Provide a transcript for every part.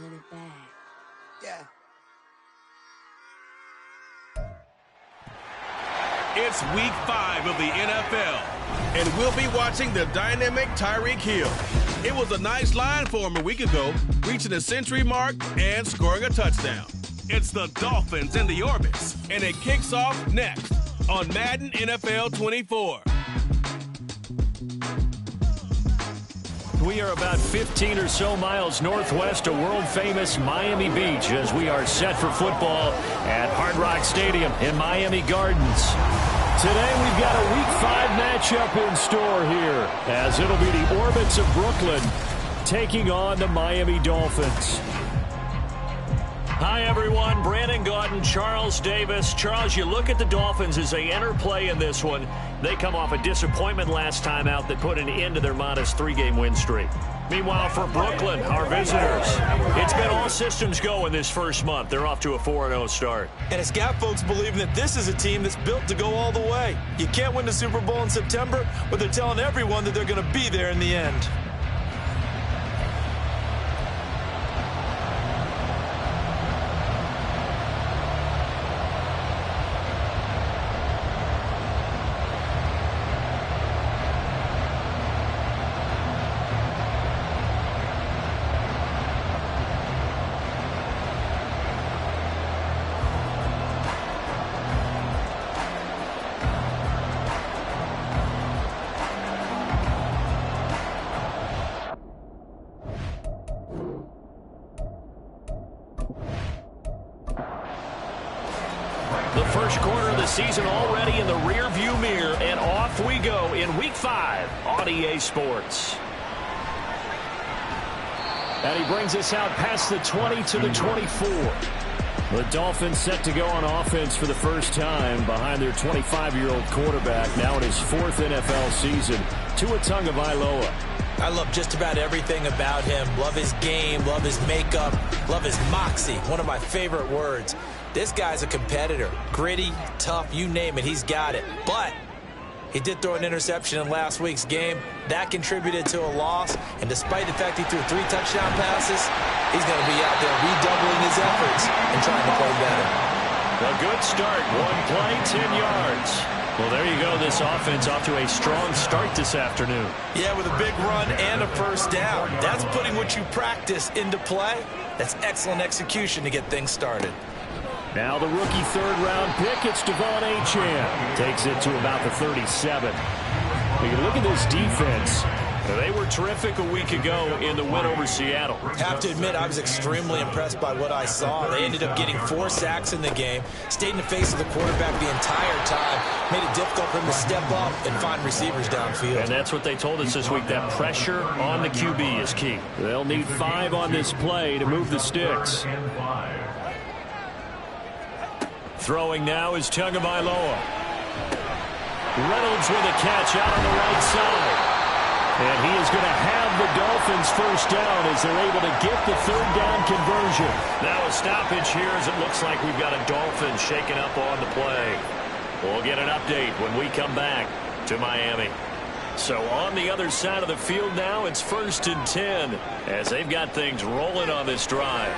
Run it back. Yeah. It's week 5 of the NFL, and we'll be watching the dynamic Tyreek Hill. It was a nice line for him a week ago, reaching the century mark and scoring a touchdown. It's the Dolphins in the Orbits, and it kicks off next on Madden NFL 24. We are about 15 or so miles northwest of world-famous Miami Beach as we are set for football at Hard Rock Stadium in Miami Gardens. Today we've got a Week 5 matchup in store here as it'll be the Orbits of Brooklyn taking on the Miami Dolphins. Hi, everyone. Brandon Gaudin, Charles Davis. Charles, you look at the Dolphins as they enter play in this one. They come off a disappointment last time out that put an end to their modest 3-game win streak. Meanwhile, for Brooklyn, our visitors, it's been all systems go in this first month. They're off to a 4-0 start. And it's got folks believing that this is a team that's built to go all the way. You can't win the Super Bowl in September, but they're telling everyone that they're going to be there in the end. The first quarter of the season already in the rear-view mirror, and off we go in Week 5 on EA Sports. And he brings us out past the 20 to the 24. The Dolphins set to go on offense for the first time behind their 25-year-old quarterback, now in his 4th NFL season, Tua Tagovailoa. I love just about everything about him. Love his game, love his makeup, love his moxie, one of my favorite words. This guy's a competitor. Gritty, tough, you name it, he's got it. But he did throw an interception in last week's game. That contributed to a loss. And despite the fact he threw 3 touchdown passes, he's going to be out there redoubling his efforts and trying to play better. A good start. 1 play, 10 yards. Well, there you go. This offense off to a strong start this afternoon. Yeah, with a big run and a first down. That's putting what you practice into play. That's excellent execution to get things started. Now the rookie third-round pick, it's Devon Achane. Takes it to about the 37. You look at this defense. They were terrific a week ago in the win over Seattle. Have to admit, I was extremely impressed by what I saw. They ended up getting 4 sacks in the game, stayed in the face of the quarterback the entire time, made it difficult for him to step up and find receivers downfield. And that's what they told us this week, that pressure on the QB is key. They'll need 5 on this play to move the sticks. Throwing now is Tagovailoa. Reynolds with a catch out on the right side. And he is going to have the Dolphins first down as they're able to get the third down conversion. Now a stoppage here as it looks like we've got a Dolphin shaking up on the play. We'll get an update when we come back to Miami. So on the other side of the field now, it's 1st and 10 as they've got things rolling on this drive.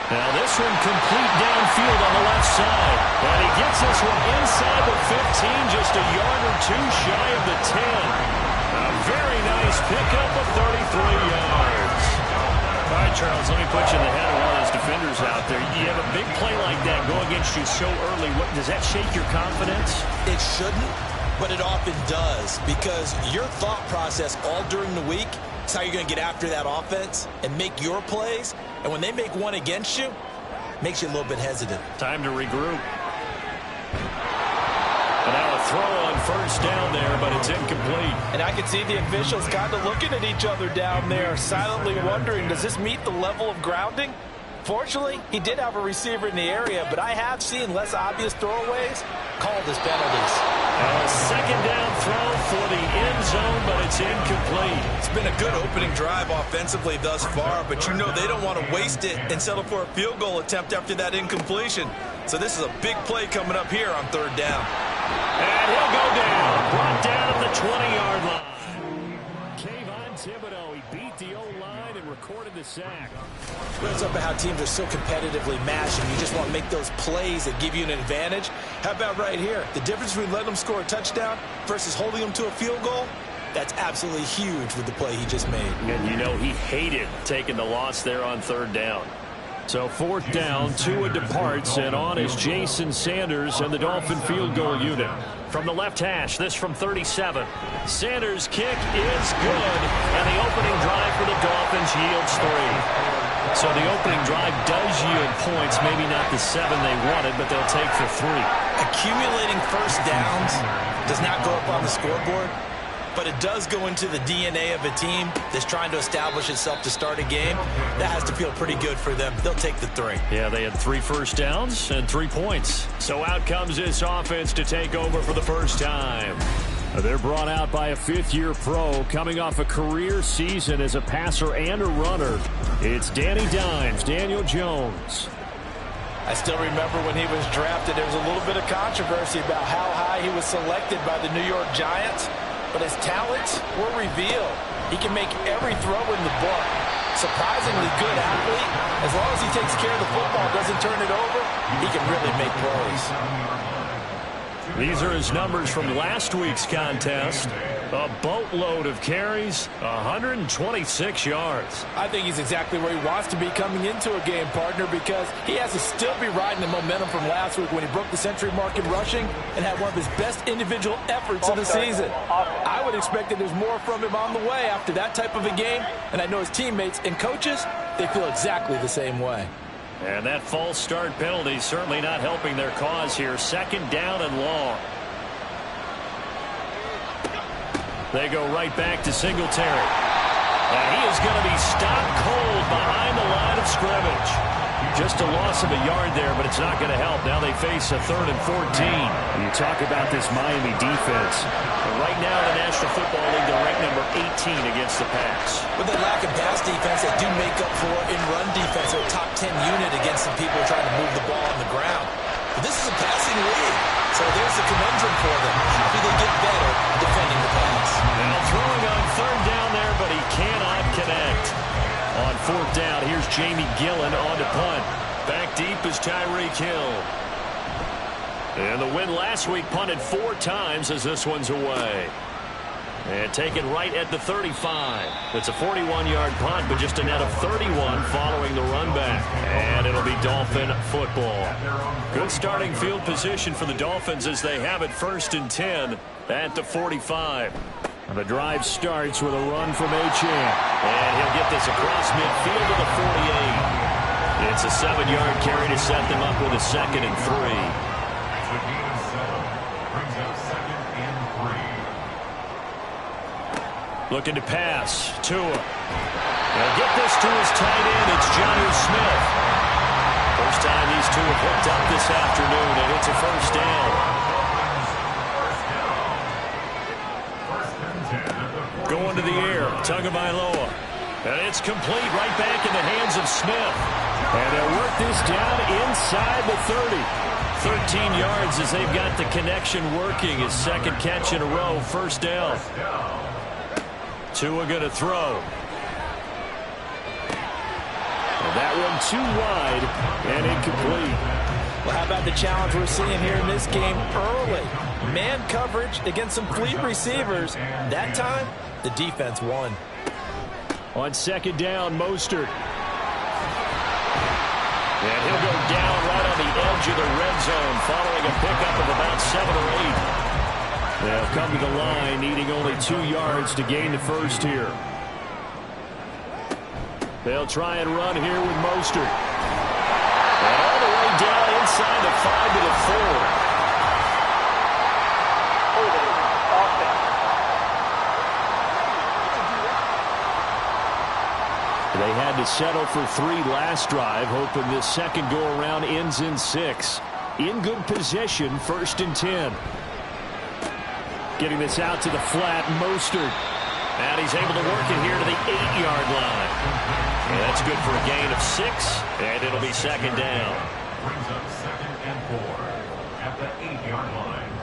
Now this one complete downfield on the left side. And he gets this one inside the 15, just a yard or 2 shy of the 10. A very nice pickup of 33 yards. All right, Charles, let me put you in the head of one of those defenders out there. You have a big play like that go against you so early. Does that shake your confidence? It shouldn't, but it often does, because your thought process all during the week is how you're going to get after that offense and make your plays. And when they make one against you, makes you a little bit hesitant. Time to regroup. And now a throw on first down there, but it's incomplete. And I can see the officials kind of looking at each other down there, silently wondering, does this meet the level of grounding? Fortunately, he did have a receiver in the area, but I have seen less obvious throwaways called as penalties. A second down throw for the end zone, but it's incomplete. It's been a good opening drive offensively thus far, but you know they don't want to waste it and settle for a field goal attempt after that incompletion. So this is a big play coming up here on 3rd down. And he'll go down. Brought down at the 20-yard line. Kayvon Thibodeau, he beat the O-line and recorded the sack. It's up about how teams are so competitively matched, and you just want to make those plays that give you an advantage. How about right here? The difference between letting them score a touchdown versus holding them to a field goal, that's absolutely huge with the play he just made. And you know he hated taking the loss there on third down. So fourth down, Tua departs, and on is Jason Sanders and the Dolphin field goal unit. From the left hash, this from 37. Sanders' kick is good, and the opening drive for the Dolphins yields 3. So the opening drive does yield points, maybe not the 7 they wanted, but they'll take the 3. Accumulating first downs does not go up on the scoreboard, but it does go into the DNA of a team that's trying to establish itself to start a game. That has to feel pretty good for them. They'll take the 3. Yeah, they had 3 first downs and 3 points. So out comes this offense to take over for the first time. They're brought out by a fifth-year pro coming off a career season as a passer and a runner. It's Danny Dimes, Daniel Jones. I still remember when he was drafted, there was a little bit of controversy about how high he was selected by the New York Giants. But his talents were revealed. He can make every throw in the book. Surprisingly good athlete. As long as he takes care of the football, doesn't turn it over, he can really make plays. These are his numbers from last week's contest. A boatload of carries, 126 yards. I think he's exactly where he wants to be coming into a game, partner, because he has to still be riding the momentum from last week when he broke the century mark in rushing and had one of his best individual efforts of the season. I would expect that there's more from him on the way after that type of a game, and I know his teammates and coaches, they feel exactly the same way. And that false start penalty certainly not helping their cause here. Second down and long. They go right back to Singletary. And he is going to be stopped cold behind the line of scrimmage. Just a loss of a yard there, but it's not going to help. Now they face a 3rd and 14. You talk about this Miami defense. But right now in the National Football League, they're ranked number 18 against the pass. With the lack of pass defense, they do make up for in run defense. They're a top 10 unit against some people trying to move the ball on the ground. But this is a passing league. So there's the conundrum for them. How do they get better defending the pass? Now throwing on third down there, but he cannot connect. On fourth down, here's Jamie Gillen on to punt. Back deep is Tyreek Hill. And the win last week punted 4 times as this one's away. And taken right at the 35. It's a 41-yard punt, but just a net of 31 following the run back. And it'll be Dolphin football. Good starting field position for the Dolphins as they have it 1st and 10 at the 45. And the drive starts with a run from Achane. And he'll get this across midfield to the 48. It's a 7-yard carry to set them up with a 2nd and 3. Looking to pass. Tua. They'll get this to his tight end. It's Jonnu Smith. First time these two have hooked up this afternoon, and it's a first down. Going to the air. Tagovailoa. And it's complete right back in the hands of Smith. And they'll work this down inside the 30. 13 yards as they've got the connection working. His 2nd catch in a row. First down. Tua going to throw. And that one too wide and incomplete. Well, how about the challenge we're seeing here in this game early? Man coverage against some fleet receivers. That time, the defense won. On 2nd down, Mostert. And he'll go down right on the edge of the red zone following a pickup of about 7 or 8. They'll come to the line, needing only 2 yards to gain the first here. They'll try and run here with Mostert. And all the way down inside the 5 to the 4. They had to settle for 3 last drive, hoping this second go-around ends in 6. In good position, 1st and 10. Getting this out to the flat, Mostert. And he's able to work it here to the 8-yard line. And that's good for a gain of 6, and it'll be 2nd down. Brings up 2nd and 4 at the 8-yard line.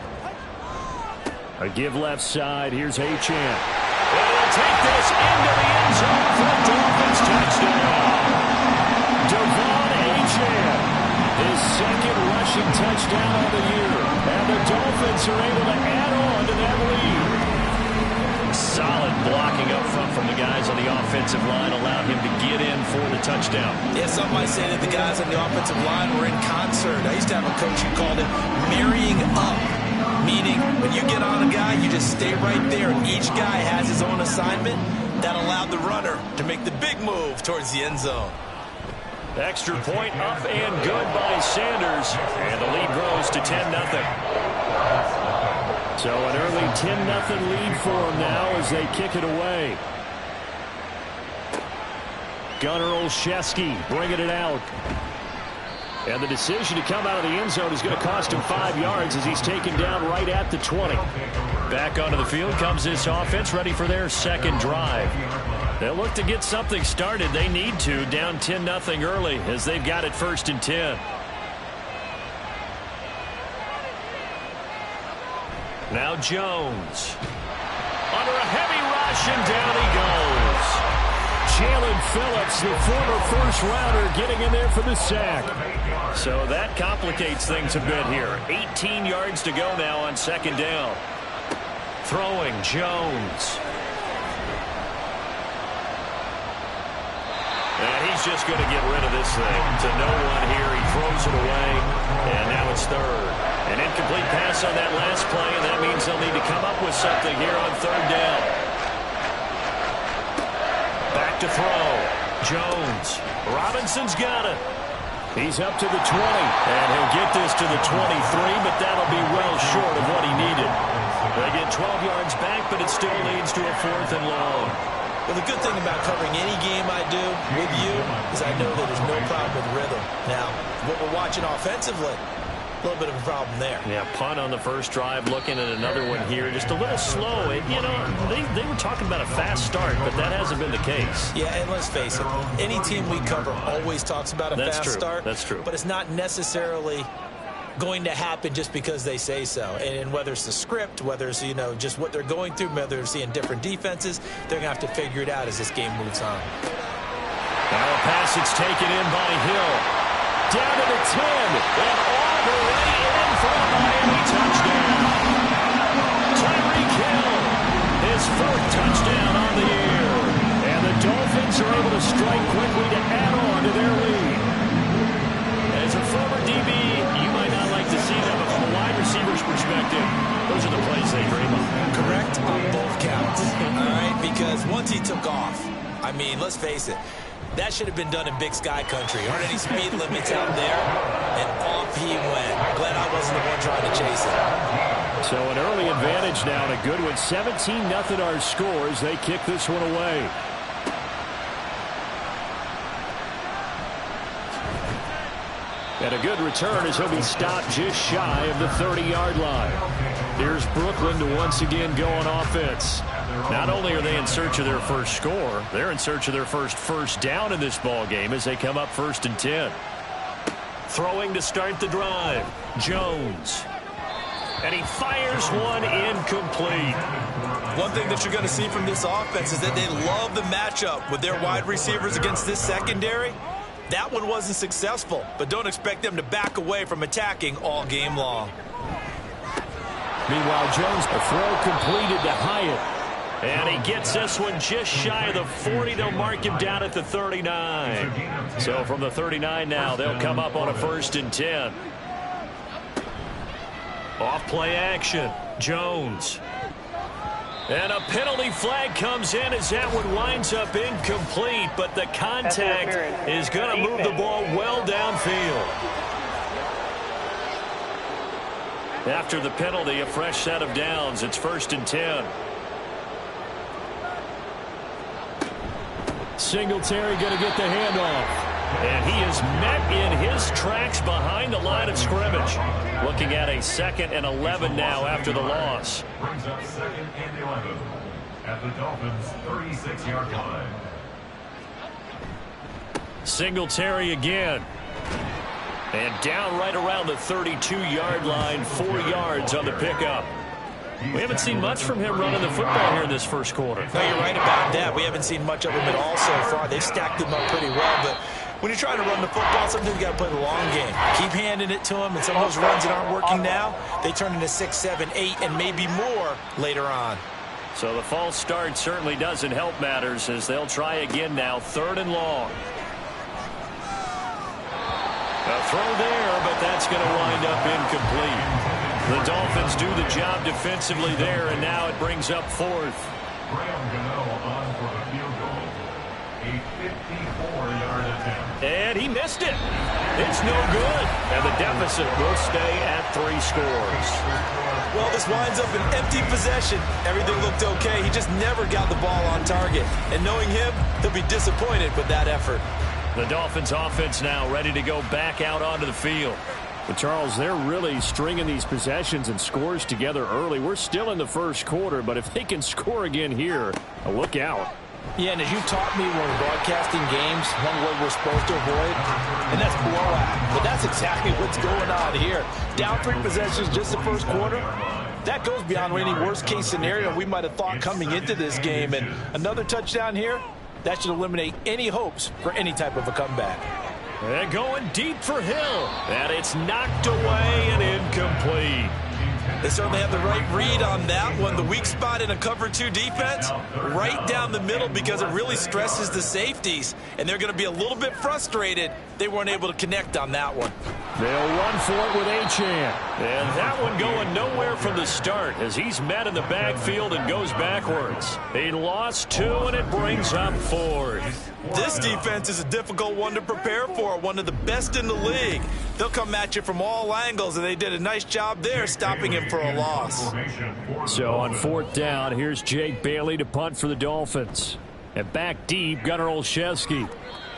A give left side. Here's Achane. And he'll take this into the end zone for a Dolphins touchdown. Devon Achane, his second rushing touchdown of the year. And the Dolphins are able to add on to that lead. Solid blocking up front from the guys on the offensive line allowed him to get in for the touchdown. Yeah, some might say that the guys on the offensive line were in concert. I used to have a coach who called it marrying up, meaning when you get on a guy, you just stay right there, and each guy has his own assignment. That allowed the runner to make the big move towards the end zone. Extra point up and good by Sanders, and the lead grows to 10-0. So an early 10-0 lead for them now as they kick it away. Gunnar Olszewski bringing it out. And the decision to come out of the end zone is going to cost him 5 yards as he's taken down right at the 20. Back onto the field comes this offense, ready for their second drive. They'll look to get something started. They need to, down 10-0 early as they've got it 1st and 10. Now Jones. Under a heavy rush, and down he goes. Jalen Phillips, the former first-rounder, getting in there for the sack. So that complicates things a bit here. 18 yards to go now on 2nd down. Throwing Jones. And he's just going to get rid of this thing. To no one here. He throws it away. And now it's 3rd. An incomplete pass on that last play, and that means they'll need to come up with something here on 3rd down. Back to throw. Jones. Robinson's got it. He's up to the 20, and he'll get this to the 23, but that'll be well short of what he needed. They get 12 yards back, but it still leads to a 4th and long. Well, the good thing about covering any game I do with you is I know that there's no problem with rhythm. Now, what we're watching offensively, a little bit of a problem there. Yeah, punt on the first drive, looking at another one here. Just a little slow. You know, they were talking about a fast start, but that hasn't been the case. Yeah, and let's face it, any team we cover always talks about a fast start. That's true. But it's not necessarily going to happen just because they say so. And whether it's the script, whether it's, you know, just what they're going through, whether they're seeing different defenses, they're going to have to figure it out as this game moves on. Now a pass that's taken in by Hill. Down to the 10, and all the way in for a Miami touchdown. Tyreek Hill, his 4th touchdown on the year. And the Dolphins are able to strike quickly to add on to their lead. As a former DB, you might not like to see that, but from a wide receiver's perspective, those are the plays they dream of. Correct on both counts, all right? Because once he took off, I mean, let's face it, that should have been done in Big Sky country. Aren't any speed limits out there? And off he went. Glad I wasn't the one trying to chase it. So an early advantage now, and a good one. 17-0 our score as they kick this one away. And a good return as he'll be stopped just shy of the 30-yard line. Here's Brooklyn to once again go on offense. Not only are they in search of their first score, they're in search of their first down in this ball game as they come up 1st and 10. Throwing to start the drive. Jones. And he fires one incomplete. One thing that you're going to see from this offense is that they love the matchup with their wide receivers against this secondary. That one wasn't successful, but don't expect them to back away from attacking all game long. Meanwhile, Jones, a throw completed to Hyatt. And he gets this one just shy of the 40. They'll mark him down at the 39. So from the 39 now, they'll come up on a 1st and 10. Off play action. Jones. And a penalty flag comes in as that one winds up incomplete, but the contact is going to move the ball well downfield. After the penalty, a fresh set of downs. It's 1st and 10. Singletary going to get the handoff. And he is met in his tracks behind the line of scrimmage. Looking at a 2nd and 11 now after the loss. Brings up 2nd and 11 at the Dolphins' 36-yard line. Singletary again. And down right around the 32-yard line, 4 yards on the pickup. We haven't seen much from him running the football here in this first quarter. No, you're right about that. We haven't seen much of him at all so far. They've stacked him up pretty well, but when you're trying to run the football, sometimes you got to play the long game. Keep handing it to him, and some of those runs that aren't working now, they turn into 6, 7, 8, and maybe more later on. So the false start certainly doesn't help matters as they'll try again now, 3rd and long. A throw there, but that's going to wind up incomplete. The Dolphins do the job defensively there, and now it brings up 4th. Graham Gano on for the field goal. A 54-yard attempt. And he missed it. It's no good. And the deficit will stay at 3 scores. Well, this winds up an empty possession. Everything looked okay. He just never got the ball on target. And knowing him, he'll be disappointed with that effort. The Dolphins offense now ready to go back out onto the field. But Charles, they're really stringing these possessions and scores together early. We're still in the first quarter, but if they can score again here, look out. Yeah, and as you taught me when we're broadcasting games, one word we're supposed to avoid, and that's blowout. But that's exactly what's going on here. Down 3 possessions just the first quarter. That goes beyond any worst-case scenario we might have thought coming into this game. And another touchdown here, that should eliminate any hopes for any type of a comeback. And going deep for Hill. And it's knocked away and incomplete. They certainly have the right read on that one. The weak spot in a cover 2 defense, right down the middle because it really stresses the safeties. And they're going to be a little bit frustrated they weren't able to connect on that one. They'll run for it with Achane. And that one going nowhere from the start as he's met in the backfield and goes backwards. He lost 2 and it brings up 4th. This defense is a difficult one to prepare for, one of the best in the league. They'll come at you from all angles, and they did a nice job there stopping him for a loss. So on 4th down, here's Jake Bailey to punt for the Dolphins. And back deep, Gunnar Olszewski.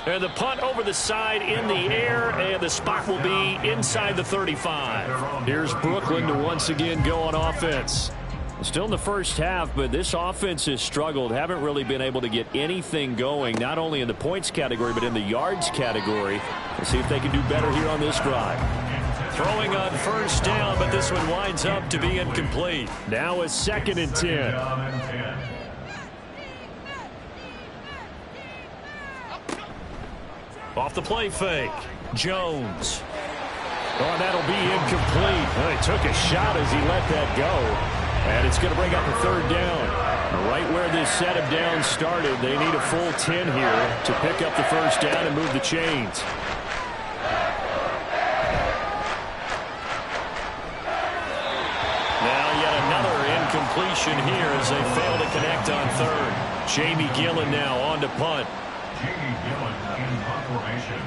And the punt over the side in the air, and the spot will be inside the 35. Here's Brooklyn to once again go on offense. Still in the first half, but this offense has struggled. Haven't really been able to get anything going, not only in the points category, but in the yards category. We'll see if they can do better here on this drive. Throwing on 1st down, but this one winds up to be incomplete. Now a 2nd and 10. Off the play fake. Jones. Oh, that'll be incomplete. Well, he took a shot as he let that go. And it's going to bring up a 3rd down. Right where this set of downs started, they need a full 10 here to pick up the 1st down and move the chains. Now yet another incompletion here as they fail to connect on 3rd. Jamie Gillen now on to punt. Jamie Gillen in punt formation.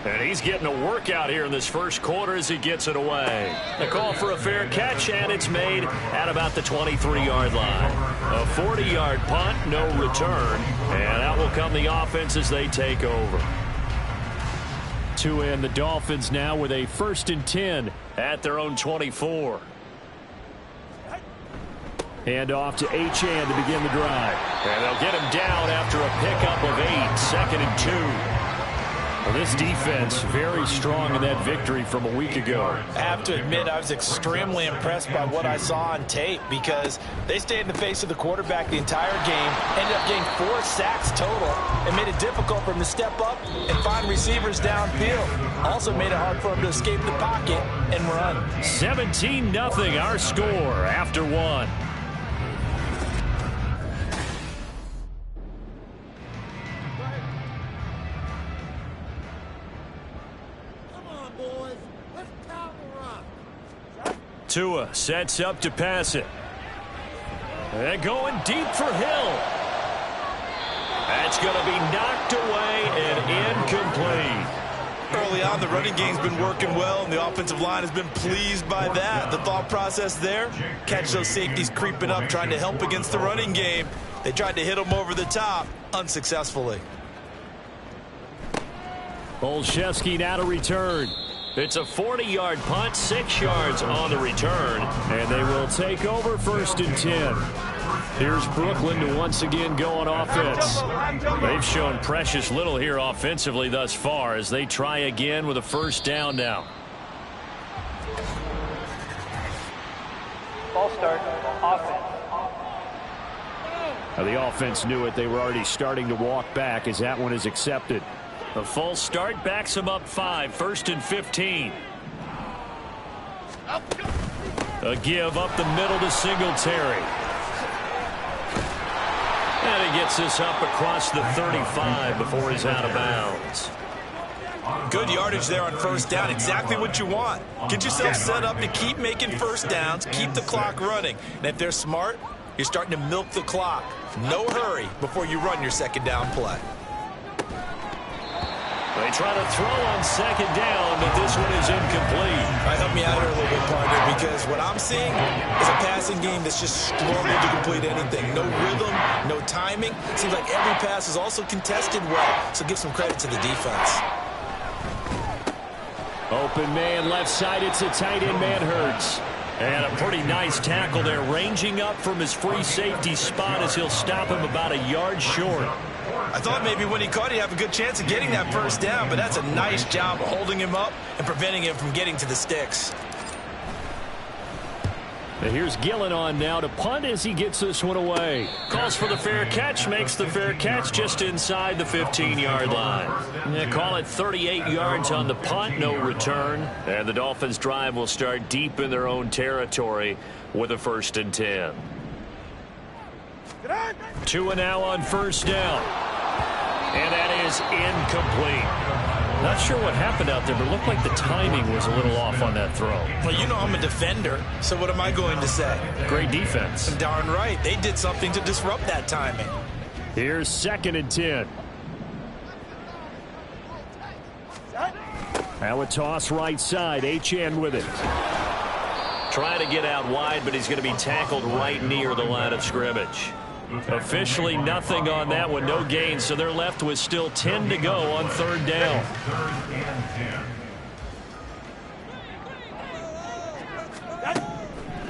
And he's getting a workout here in this first quarter as he gets it away. The call for a fair catch, and it's made at about the 23-yard line. A 40-yard punt, no return, and out will come the offense as they take over. To end the Dolphins now with a 1st and 10 at their own 24. Hand off to Achane to begin the drive. And they'll get him down after a pickup of 8, 2nd and 2. Well, this defense very strong in that victory from a week ago. I have to admit, I was extremely impressed by what I saw on tape because they stayed in the face of the quarterback the entire game, ended up getting 4 sacks total, and made it difficult for him to step up and find receivers downfield. Also made it hard for him to escape the pocket and run. 17-0 our score after 1. Tua sets up to pass it. And going deep for Hill. That's going to be knocked away and incomplete. Early on, the running game's been working well, and the offensive line has been pleased by that. The thought process there, catch those safeties creeping up, trying to help against the running game. They tried to hit them over the top, unsuccessfully. Olszewski now to return. It's a 40-yard punt, 6 yards on the return, and they will take over 1st and 10. Here's Brooklyn to once again go on offense. They've shown precious little here offensively thus far as they try again with a 1st down now. False start, offense. Now the offense knew it. They were already starting to walk back as that one is accepted. A false start backs them up 5, 1st and 15. A give up the middle to Singletary. And he gets this up across the 35 before he's out of bounds. Good yardage there on first down. Exactly what you want. Get yourself set up to keep making first downs, keep the clock running. And if they're smart, you're starting to milk the clock. No hurry before you run your second down play. They try to throw on second down, but this one is incomplete. All right, help me out here a little bit, partner, because what I'm seeing is a passing game that's just struggling to complete anything. No rhythm, no timing. Seems like every pass is also contested well, so give some credit to the defense. Open man left side. It's a tight end, Manhertz. And a pretty nice tackle there, ranging up from his free safety spot as he'll stop him about a yard short. I thought maybe when he caught, he'd have a good chance of getting that first down, but that's a nice job of holding him up and preventing him from getting to the sticks. And here's Gillen on now to punt as he gets this one away. Calls for the fair catch, makes the fair catch just inside the 15-yard line. They call it 38 yards on the punt, no return. And the Dolphins' drive will start deep in their own territory with a 1st and 10. Tua now on first down. And that is incomplete. Not sure what happened out there, but it looked like the timing was a little off on that throw. Well, you know I'm a defender, so what am I going to say? Great defense. Darn right. They did something to disrupt that timing. Here's 2nd and 10. Now a toss right side. Achane with it. Trying to get out wide, but he's going to be tackled right near the line of scrimmage. Officially nothing on that one, no gain, so they're left with still 10 to go on 3rd down. 3rd and 10.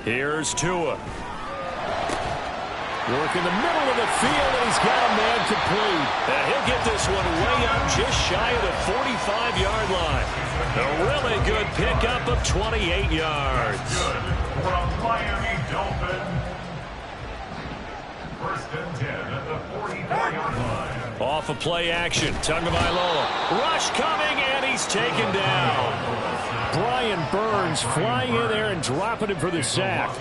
Here's Tua. Work in the middle of the field, and he's got a man complete. And he'll get this one way up just shy of the 45-yard line. A really good pickup of 28 yards. Good from Miami Dolphins. 1st and 10 at the 44-yard line. Off of play action, Tagovailoa. Rush coming, and he's taken down. Brian Burns flying in there and dropping him for the sack.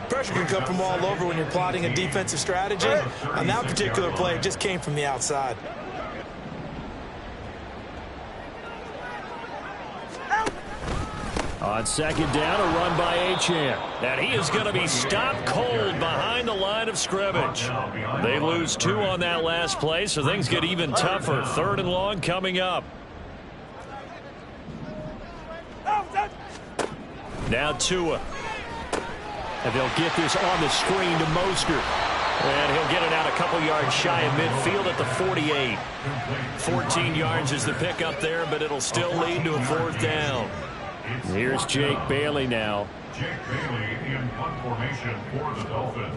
Pressure can come from all over when you're plotting a defensive strategy. On that particular play, it just came from the outside. On 2nd down, a run by Achane. And he is going to be stopped cold behind the line of scrimmage. They lose 2 on that last play, so things get even tougher. 3rd and long coming up. Now Tua. And they'll get this on the screen to Mostert. And he'll get it out a couple yards shy of midfield at the 48. 14 yards is the pickup there, but it'll still lead to a 4th down. Here's Jake Bailey now. Jake Bailey in punt formation for the Dolphins.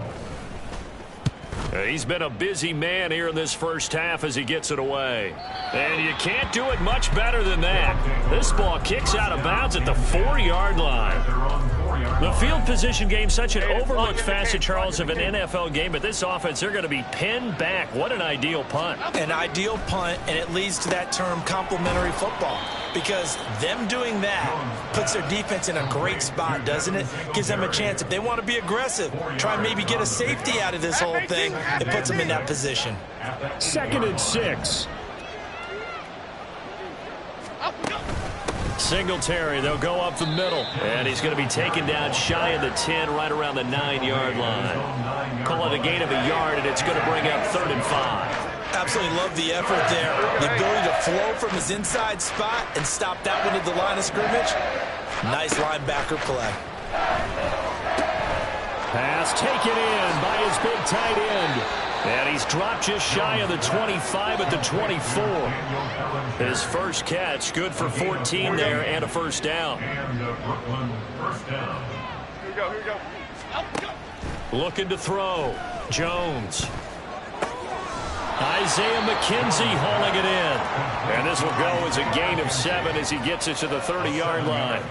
He's been a busy man here in this first half as he gets it away. And you can't do it much better than that. This ball kicks out of bounds at the 4-yard line. The field position game, such an overlooked facet, Charles, of an NFL game, but this offense, they're going to be pinned back. What an ideal punt. An ideal punt, and it leads to that term complementary football, because them doing that puts their defense in a great spot, doesn't it? Gives them a chance. If they want to be aggressive, try and maybe get a safety out of this whole thing, it puts them in that position. 2nd and 6. Singletary, they'll go up the middle. And he's going to be taken down shy of the 10, right around the 9-yard line. Call it a gain of a yard, and it's going to bring up 3rd and 5. Absolutely love the effort there. The ability to flow from his inside spot and stop that one at the line of scrimmage. Nice linebacker play. Pass taken in by his big tight end. And he's dropped just shy of the 25 at the 24. His first catch, good for 14 there and a 1st down. And Brooklyn 1st down. Here we go. Looking to throw. Jones. Isaiah McKenzie hauling it in. And this will go as a gain of 7 as he gets it to the 30-yard line.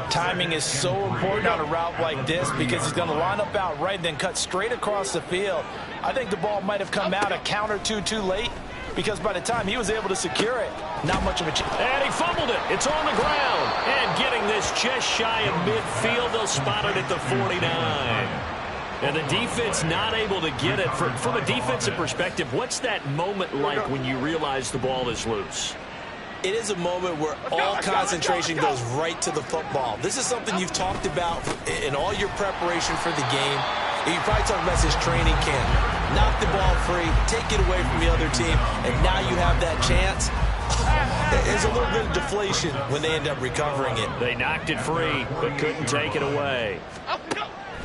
Timing is so important on a route like this because he's going to line up out right and then cut straight across the field. I think the ball might have come out a count or two too late because by the time he was able to secure it, not much of a chance. And he fumbled it. It's on the ground. And getting this just shy of midfield. They'll spot it at the 49. And the defense not able to get it. From a defensive perspective, what's that moment like when you realize the ball is loose? It is a moment where all concentration goes right to the football. This is something you've talked about in all your preparation for the game. You probably talked about this training camp. Knock the ball free, take it away from the other team, and now you have that chance. There's a little bit of deflation when they end up recovering it. They knocked it free, but couldn't take it away.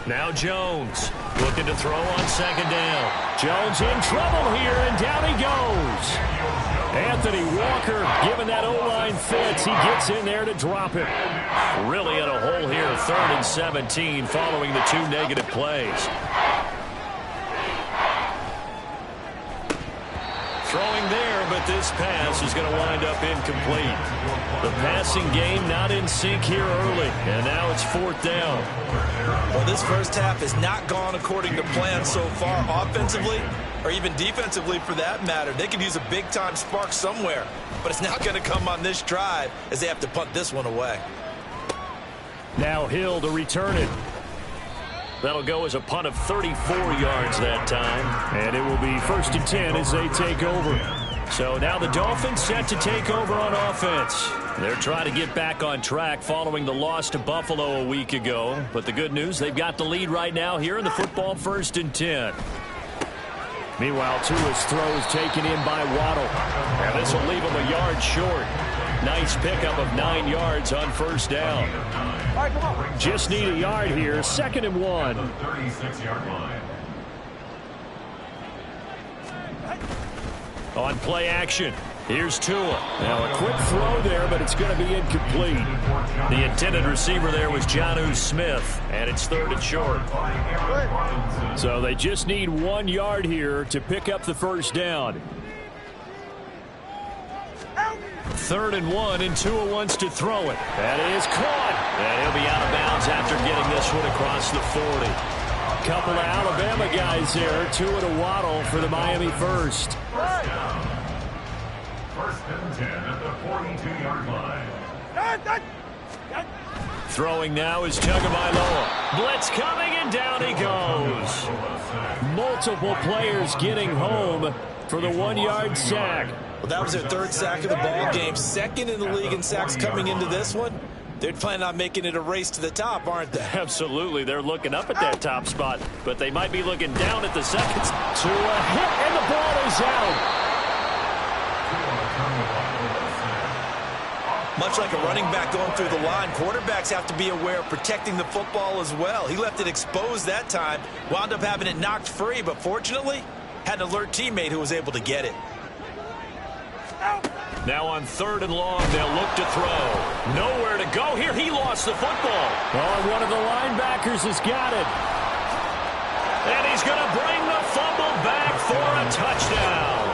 Now Jones looking to throw on second down. Jones in trouble here, and down he goes. Anthony Walker giving that O-line fits. He gets in there to drop it. Really in a hole here, 3rd and 17 following the 2 negative plays. Throwing there, but this pass is going to wind up incomplete. The passing game not in sync here early, and now it's 4th down. Well, this first half has not gone according to plan so far offensively, or even defensively for that matter. They could use a big-time spark somewhere, but it's not going to come on this drive as they have to punt this one away. Now Hill to return it. That'll go as a punt of 34 yards that time. And it will be 1st and 10 as they take over. So now the Dolphins set to take over on offense. They're trying to get back on track following the loss to Buffalo a week ago. But the good news, they've got the lead right now here in the football 1st and 10. Meanwhile, Tua's throw is taken in by Waddle. And this will leave him a yard short. Nice pickup of 9 yards on 1st down. Just need a yard here. 2nd and 1. 36-yard line. On play action, here's Tua. Now a quick throw there, but it's going to be incomplete. The intended receiver there was Jonnu Smith, and it's 3rd and short. So they just need 1 yard here to pick up the 1st down. 3rd and 1, and Tua wants to throw it. That is caught. And he'll be out of bounds after getting this one across the 40. Couple of Alabama guys there. Tua to Waddle for the Miami first. 1st and 10 at the 42-yard line. Throwing now is Tagovailoa. Blitz coming, and down he goes. Multiple players getting home for the 1-yard sack. Well, that was their 3rd sack of the ball game. 2nd in the league in sacks coming into this one. They're planning on making it a race to the top, aren't they? Absolutely. They're looking up at that top spot, but they might be looking down at the seconds. To a hit, and the ball is out. Much like a running back going through the line, quarterbacks have to be aware of protecting the football as well. He left it exposed that time, wound up having it knocked free, but fortunately, had an alert teammate who was able to get it. Now on 3rd and long, they'll look to throw. Nowhere to go here. He lost the football. Oh, one of the linebackers has got it. And he's going to bring the fumble back for a touchdown.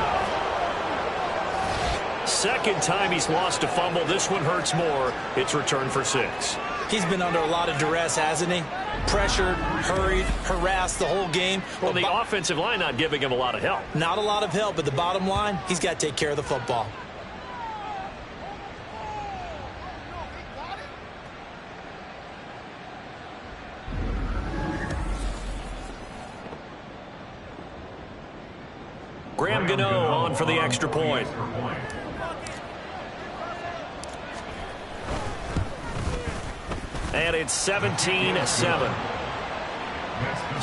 2nd time he's lost a fumble. This one hurts more. It's returned for 6. He's been under a lot of duress, hasn't he? Pressured, hurried, harassed the whole game. Well, the offensive line not giving him a lot of help. Not a lot of help, but the bottom line, he's got to take care of the football. Graham Gano on for the extra point. And it's 17-7.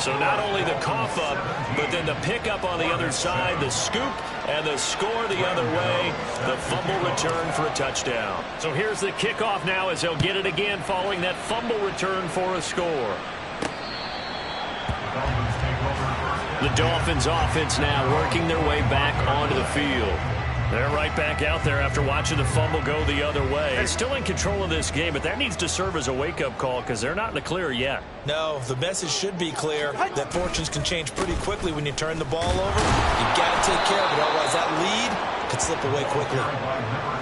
So not only the cough up, but then the pickup on the other side, the scoop, and the score the other way. The fumble return for a touchdown. So here's the kickoff now as they'll get it again following that fumble return for a score. The Dolphins offense now working their way back onto the field. They're right back out there after watching the fumble go the other way. They're still in control of this game, but that needs to serve as a wake-up call because they're not in the clear yet. No, the message should be clear that fortunes can change pretty quickly when you turn the ball over. You've got to take care of it, otherwise that lead could slip slip away quickly.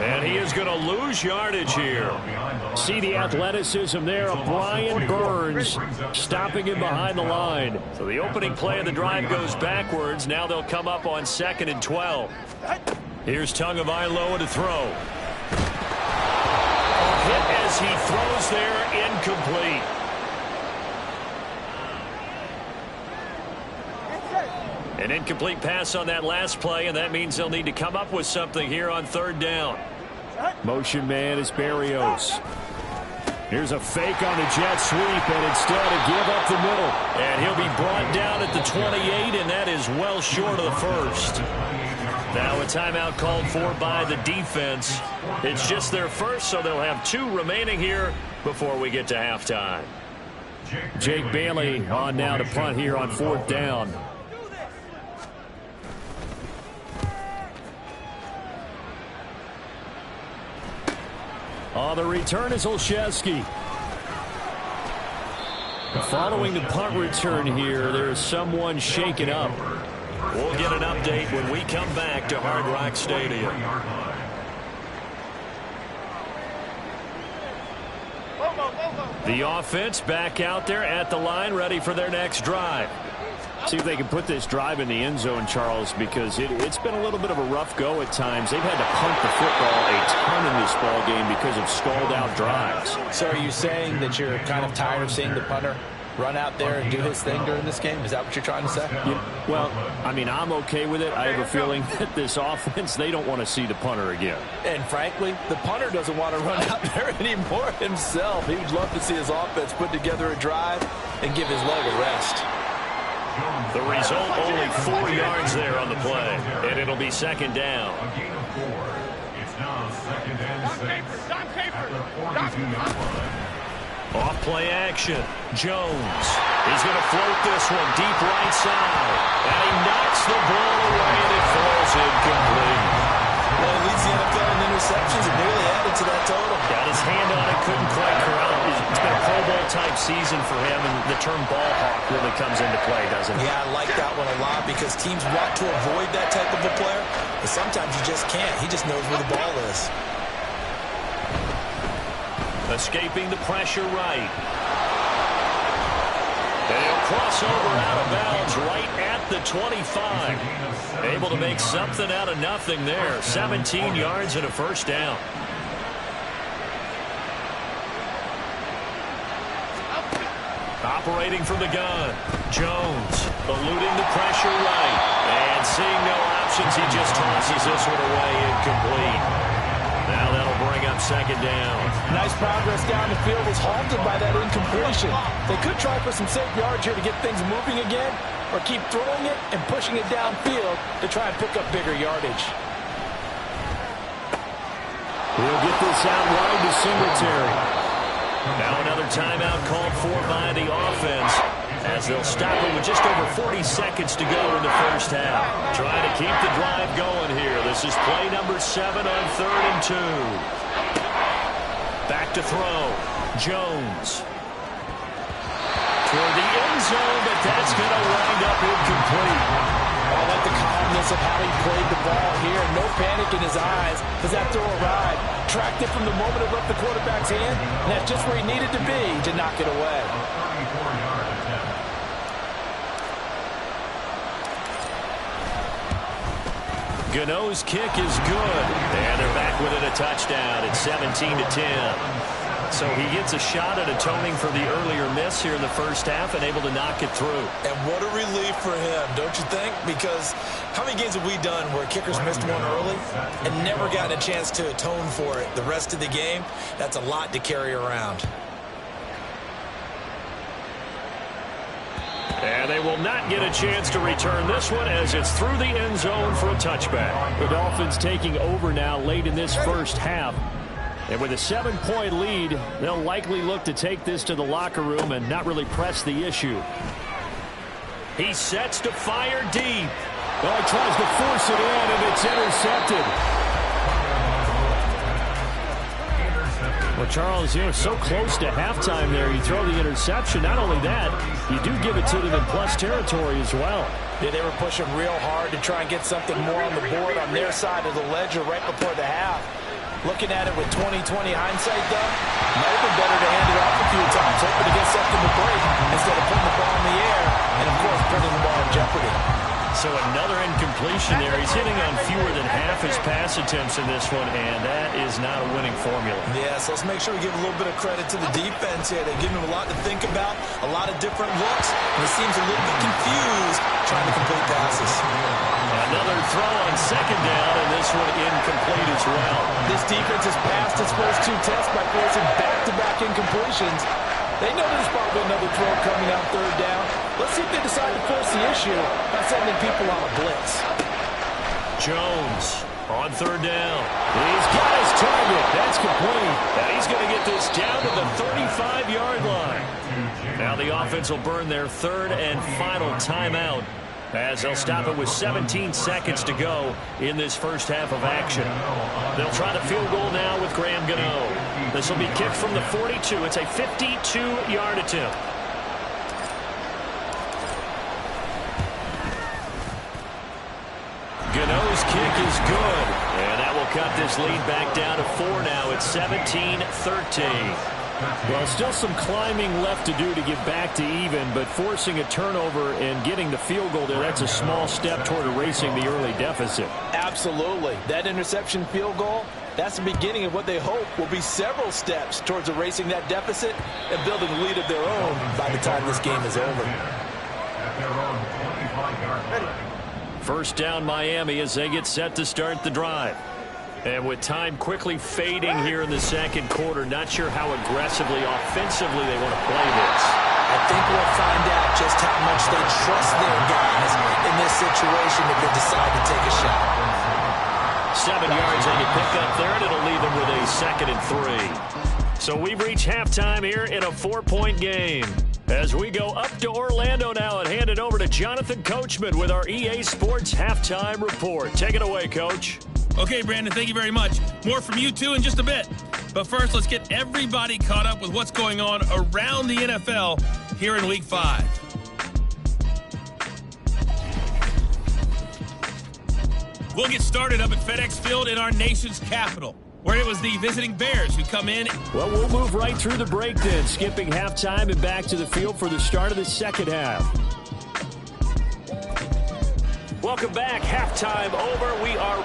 And he is going to lose yardage here. See the athleticism there of Brian Burns stopping him behind the line. So the opening play of the drive goes backwards. Now they'll come up on 2nd and 12. Here's Tagovailoa to throw. Hit as he throws there, incomplete. An incomplete pass on that last play, and that means they'll need to come up with something here on 3rd down. Motion man is Berrios. Here's a fake on the jet sweep, and instead to give up the middle. And he'll be brought down at the 28, and that is well short of the first. Now a timeout called for by the defense. It's just their first, so they'll have 2 remaining here before we get to halftime. Jake Bailey on now to punt here on 4th down. The return is Olszewski. Following the punt return here, there's someone shaken up. We'll get an update when we come back to Hard Rock Stadium. The offense back out there at the line, ready for their next drive. See if they can put this drive in the end zone, Charles, because it's been a little bit of a rough go at times. They've had to punt the football a ton in this ball game because of stalled-out drives. So are you saying that you're kind of tired of seeing the punter run out there and do his thing during this game? Is that what you're trying to say? Yeah, well, I mean, I'm okay with it. I have a feeling that this offense, they don't want to see the punter again. And frankly, the punter doesn't want to run out there anymore himself. He would love to see his offense put together a drive and give his leg a rest. The result, only 4 yards there on the play, and it'll be 2nd down. A gain of 4. It's now 2nd and 6 at the 42-yard line. Off play action. Jones. He's going to float this one deep right side. And he knocks the ball away, and it falls incomplete. Well, he leads the NFL in interceptions and nearly added to that total. Got his hand on it, couldn't quite corral it. It's been a Pro Bowl-type season for him, and the term ball hawk really comes into play, doesn't it? Yeah, I like that one a lot because teams want to avoid that type of a player, but sometimes you just can't. He just knows where the ball is. Escaping the pressure right. And he'll cross over out of bounds right at the 25. Able to make something out of nothing there. 17 yards and a 1st down. Operating from the gun. Jones eluding the pressure right. And seeing no options, he just tosses this one away incomplete. Now that'll bring up 2nd down. Nice progress down the field was halted by that incompletion. They could try for some safe yards here to get things moving again, or keep throwing it and pushing it downfield to try and pick up bigger yardage. We'll get this out wide to Singletary. Now another timeout called for by the offense as they'll stop it with just over 40 seconds to go in the 1st half. Trying to keep the drive going here. This is play number 7 on 3rd and 2. Back to throw. Jones. Toward the end zone, but that's going to wind up incomplete. I like the calmness of how he played the ball here. No panic in his eyes as that throw arrived. Tracked it from the moment it left the quarterback's hand, and that's just where he needed to be to knock it away. 34-yard attempt. Gano's kick is good, and they're back with it, a touchdown. It's 17-10. So he gets a shot at atoning for the earlier miss here in the 1st half and able to knock it through. And what a relief for him, don't you think? Because how many games have we done where kickers missed one early and never gotten a chance to atone for it the rest of the game? That's a lot to carry around. And they will not get a chance to return this one as it's through the end zone for a touchback. The Dolphins taking over now late in this 1st half. And with a 7-point lead, they'll likely look to take this to the locker room and not really press the issue. He sets to fire deep. Well, he tries to force it in, and it's intercepted. Well, Charles, you know, so close to halftime there. You throw the interception. Not only that, you do give it to them in plus territory as well. Yeah, they were pushing real hard to try and get something more on the board on their side of the ledger right before the half. Looking at it with 20/20 hindsight, though, might have been better to hand it off a few times, hoping to get something to break instead of putting the ball in the air and, of course, putting the ball in jeopardy. So another incompletion there. He's hitting on fewer than half his pass attempts in this one, and that is not a winning formula. Yeah, so let's make sure we give a little bit of credit to the defense here. They're giving him a lot to think about, a lot of different looks, and he seems a little bit confused trying to complete passes. Another throw on second down, and this one incomplete as well. This defense has passed its first two tests by forcing back-to-back incompletions. They know there's probably another throw coming on third down. Let's see if they decide to force the issue by sending people on a blitz. Jones on third down. He's got his target. That's complete. And he's going to get this down to the 35-yard line. Now the offense will burn their third and final timeout, as they'll stop it with 17 seconds to go in this first half of action. They'll try the field goal now with Graham Gano. This will be kicked from the 42. It's a 52-yard attempt. Gano's kick is good, and that will cut this lead back down to 4 now. It's 17-13. Well, still some climbing left to do to get back to even, but forcing a turnover and getting the field goal there, that's a small step toward erasing the early deficit. Absolutely. That interception field goal, that's the beginning of what they hope will be several steps towards erasing that deficit and building a lead of their own by the time this game is over. First down Miami as they get set to start the drive. And with time quickly fading here in the second quarter, not sure how aggressively, offensively they want to play this. I think we'll find out just how much they trust their guys in this situation if they decide to take a shot. 7 yards they can pick up there, and it'll leave them with a 2nd and 3. So we've reached halftime here in a 4-point game. As we go up to Orlando now and hand it over to Jonathan Coachman with our EA Sports Halftime Report. Take it away, Coach. Okay, Brandon, thank you very much. More from you, too, in just a bit. But first, let's get everybody caught up with what's going on around the NFL here in Week 5. We'll get started up at FedEx Field in our nation's capital, where it was the visiting Bears who come in. Well, we'll move right through the break then, skipping halftime and back to the field for the start of the second half. Welcome back. Halftime over. We are...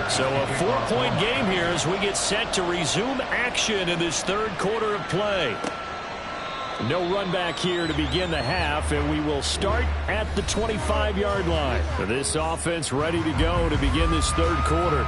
So a 4-point game here as we get set to resume action in this third quarter of play. No run back here to begin the half, and we will start at the 25-yard line. For this offense ready to go to begin this third quarter.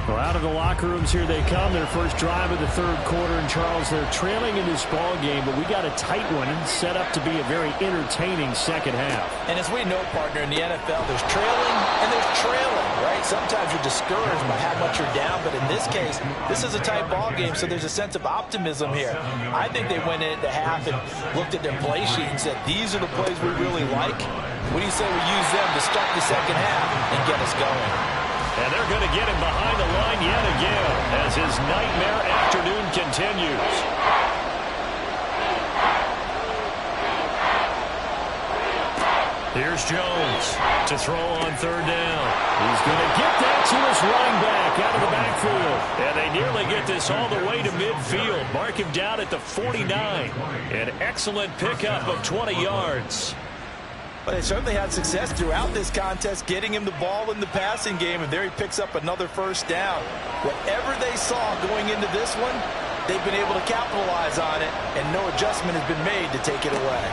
Well, out of the locker rooms here they come. Their first drive of the third quarter. And, Charles, they're trailing in this ball game, but we got a tight one and set up to be a very entertaining second half. And as we know, partner, in the NFL, there's trailing and there's trailing, right? Sometimes you're discouraged by how much you're down, but in this case, this is a tight ball game, so there's a sense of optimism here. I think they went into half and looked at their play sheet and said, these are the plays we really like. What do you say we use them to start the second half and get us going? And they're going to get him behind the line yet again as his nightmare afternoon continues. Here's Jones to throw on third down. He's going to get that to his running back out of the backfield. And they nearly get this all the way to midfield. Mark him down at the 49. An excellent pickup of 20 yards. But they certainly had success throughout this contest getting him the ball in the passing game, and there he picks up another first down. Whatever they saw going into this one, they've been able to capitalize on it, and no adjustment has been made to take it away.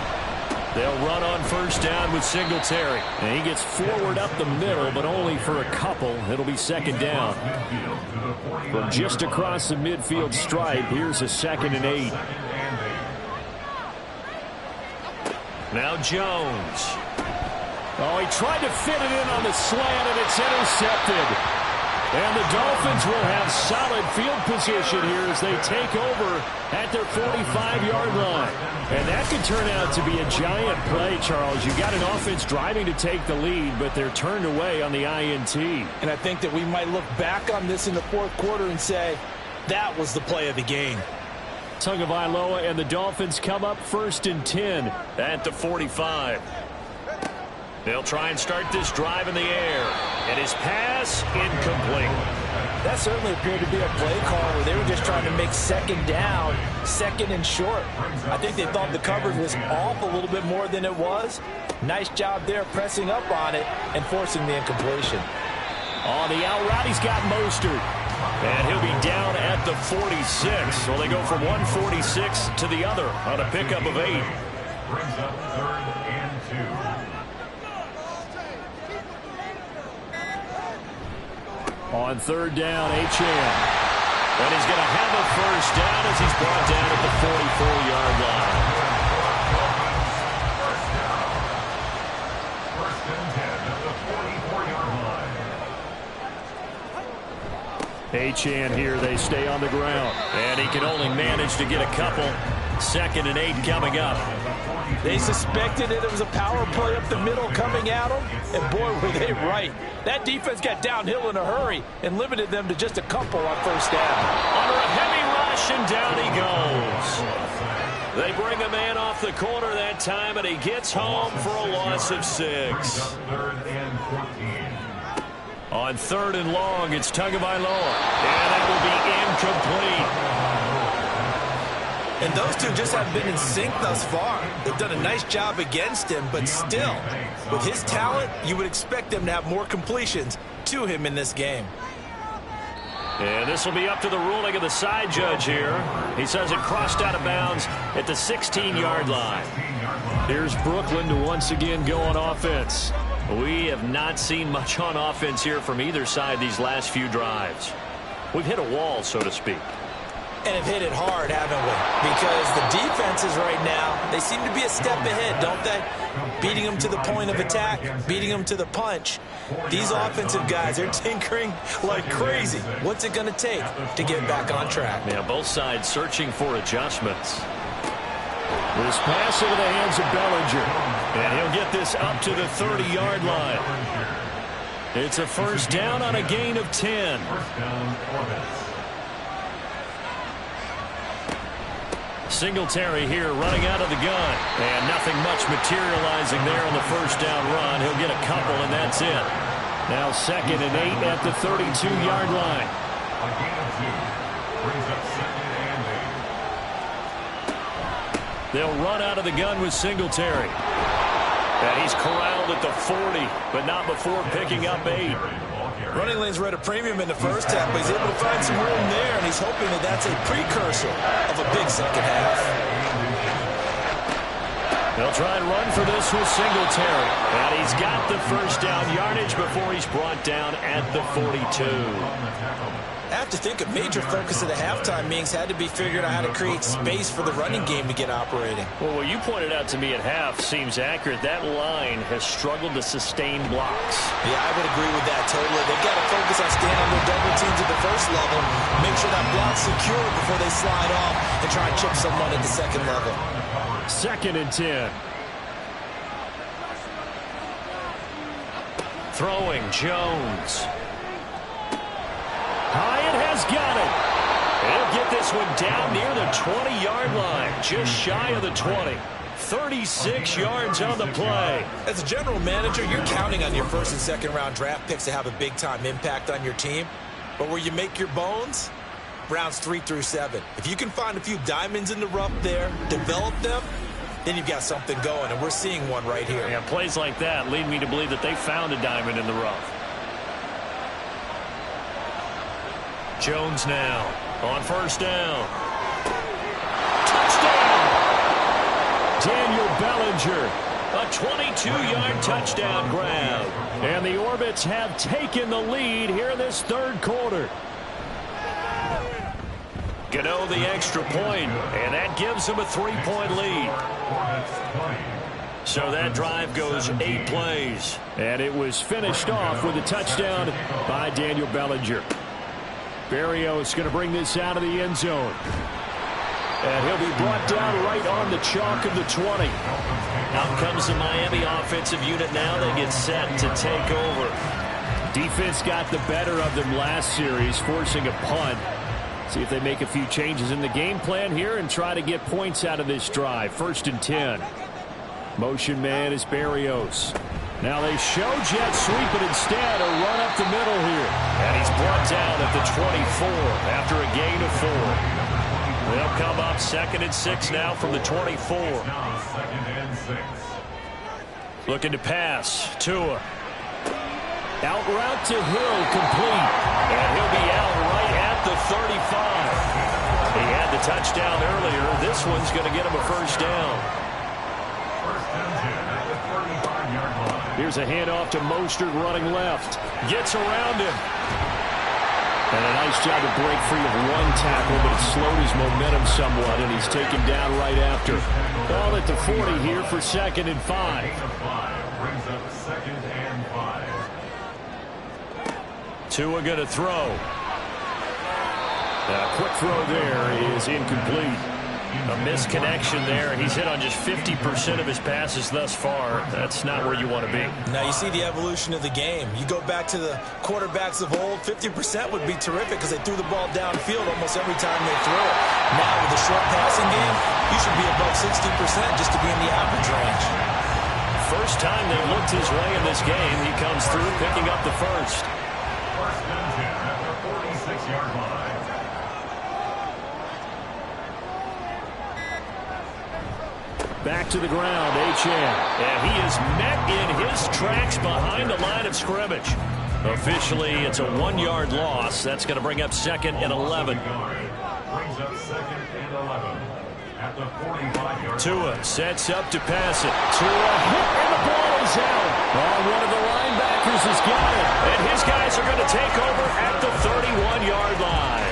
They'll run on first down with Singletary. And he gets forward up the middle, but only for a couple. It'll be second down. From just across the midfield stripe, here's a 2nd and 8. Now Jones. Oh, he tried to fit it in on the slant, and it's intercepted. And the Dolphins will have solid field position here as they take over at their 45-yard line. And that could turn out to be a giant play, Charles. You've got an offense driving to take the lead, but they're turned away on the INT. And I think that we might look back on this in the fourth quarter and say, that was the play of the game. Tagovailoa and the Dolphins come up 1st and 10 at the 45. They'll try and start this drive in the air. And his pass incomplete. That certainly appeared to be a play call where they were just trying to make second down, second and short. I think they thought the coverage was off a little bit more than it was. Nice job there pressing up on it and forcing the incompletion. On the out route, he's got Mostert. And he'll be down at the 46. So they go from 146 to the other on a pickup of 8. Brings up 3rd and 2. On 3rd down, Achane. And he's going to have a 1st down as he's brought down at the 44-yard line. First and 10 at the 44-yard line. Achane here, they stay on the ground. And he can only manage to get a couple. 2nd and 8 coming up. They suspected that it was a power play up the middle coming at them, and boy, were they right. That defense got downhill in a hurry and limited them to just a couple on 1st down. Under a heavy rush, and down he goes. They bring a man off the corner that time, and he gets home for a loss of 6. 3rd and 14. On 3rd and long, it's Tagovailoa, and that will be incomplete. And those two just haven't been in sync thus far. They've done a nice job against him, but still, with his talent, you would expect them to have more completions to him in this game. And this will be up to the ruling of the side judge here. He says it crossed out of bounds at the 16-yard line. Here's Brooklyn to once again go on offense. We have not seen much on offense here from either side these last few drives. We've hit a wall, so to speak. And have hit it hard, haven't we? Because the defenses right now, they seem to be a step ahead, don't they? Beating them to the point of attack, beating them to the punch. These offensive guys, they're tinkering like crazy. What's it going to take to get back on track? Yeah, both sides searching for adjustments. This pass into the hands of Bellinger. And he'll get this up to the 30-yard line. It's a 1st down on a gain of 10. Singletary here running out of the gun. And nothing much materializing there on the 1st down run. He'll get a couple, and that's it. Now 2nd and 8 at the 32-yard line. A gain of 2. Brings up 2nd and 8. They'll run out of the gun with Singletary. And he's corralled at the 40, but not before picking up 8. Running lanes were at a premium in the first half, but he's able to find some room there, and he's hoping that that's a precursor of a big second half. They'll try and run for this with Singletary. And he's got the 1st down yardage before he's brought down at the 42. I have to think a major focus of the halftime meetings had to be figuring out how to create space for the running game to get operating. Well, what you pointed out to me at half seems accurate. That line has struggled to sustain blocks. Yeah, I would agree with that totally. They've got to focus on staying on their double teams at the first level, make sure that block's secure before they slide off and try and chip someone at the second level. 2nd and 10. Throwing Jones. Hyatt has got it. He'll get this one down near the 20-yard line, just shy of the 20. 36 yards on the play. As a general manager, you're counting on your 1st and 2nd round draft picks to have a big-time impact on your team. But where you make your bones, rounds 3 through 7. If you can find a few diamonds in the rough there, develop them, then you've got something going, and we're seeing one right here. Yeah, plays like that lead me to believe that they found a diamond in the rough. Jones now on 1st down. Touchdown! Daniel Bellinger, a 22-yard touchdown grab. And the Orbits have taken the lead here in this 3rd quarter. Gano the extra point, and that gives them a 3-point lead. So that drive goes 8 plays. And it was finished off with a touchdown by Daniel Bellinger. Berrios going to bring this out of the end zone. And he'll be brought down right on the chalk of the 20. Out comes the Miami offensive unit now. They get set to take over. Defense got the better of them last series, forcing a punt. See if they make a few changes in the game plan here and try to get points out of this drive. 1st and 10. Motion man is Berrios. Now they show jet sweep, but instead a run up the middle here. And he's brought down at the 24 after a gain of 4. They'll come up 2nd and 6 now from the 24. Now 2nd and 6. Looking to pass. Tua. Out route to Hill, complete. And he'll be out right at the 35. He had the touchdown earlier. This one's going to get him a 1st down. 1st and 10 at the 35-yard line. Here's a handoff to Mostert running left. Gets around him. And a nice job to break free of one tackle, but it slowed his momentum somewhat, and he's taken down right after. Ball at the 40 here for 2nd and 5. Brings up 2nd and 5. Tua going to throw. A quick throw there is incomplete. A misconnection there, and he's hit on just 50% of his passes thus far. That's not where you want to be. Now you see the evolution of the game. You go back to the quarterbacks of old, 50% would be terrific because they threw the ball downfield almost every time they threw it. Now with the short passing game, you should be above 60% just to be in the average range. First time they looked his way in this game, he comes through picking up the 1st. 1st and 10 at the 46-yard line. Back to the ground, Achane. And he is met in his tracks behind the line of scrimmage. Officially, it's a 1-yard loss. That's going to bring up 2nd and 11. Brings up 2nd and 11 at the 45-yard line. Tua sets up to pass it. Tua hit, and the ball is out. Oh, one of the linebackers has got it. And his guys are going to take over at the 31-yard line.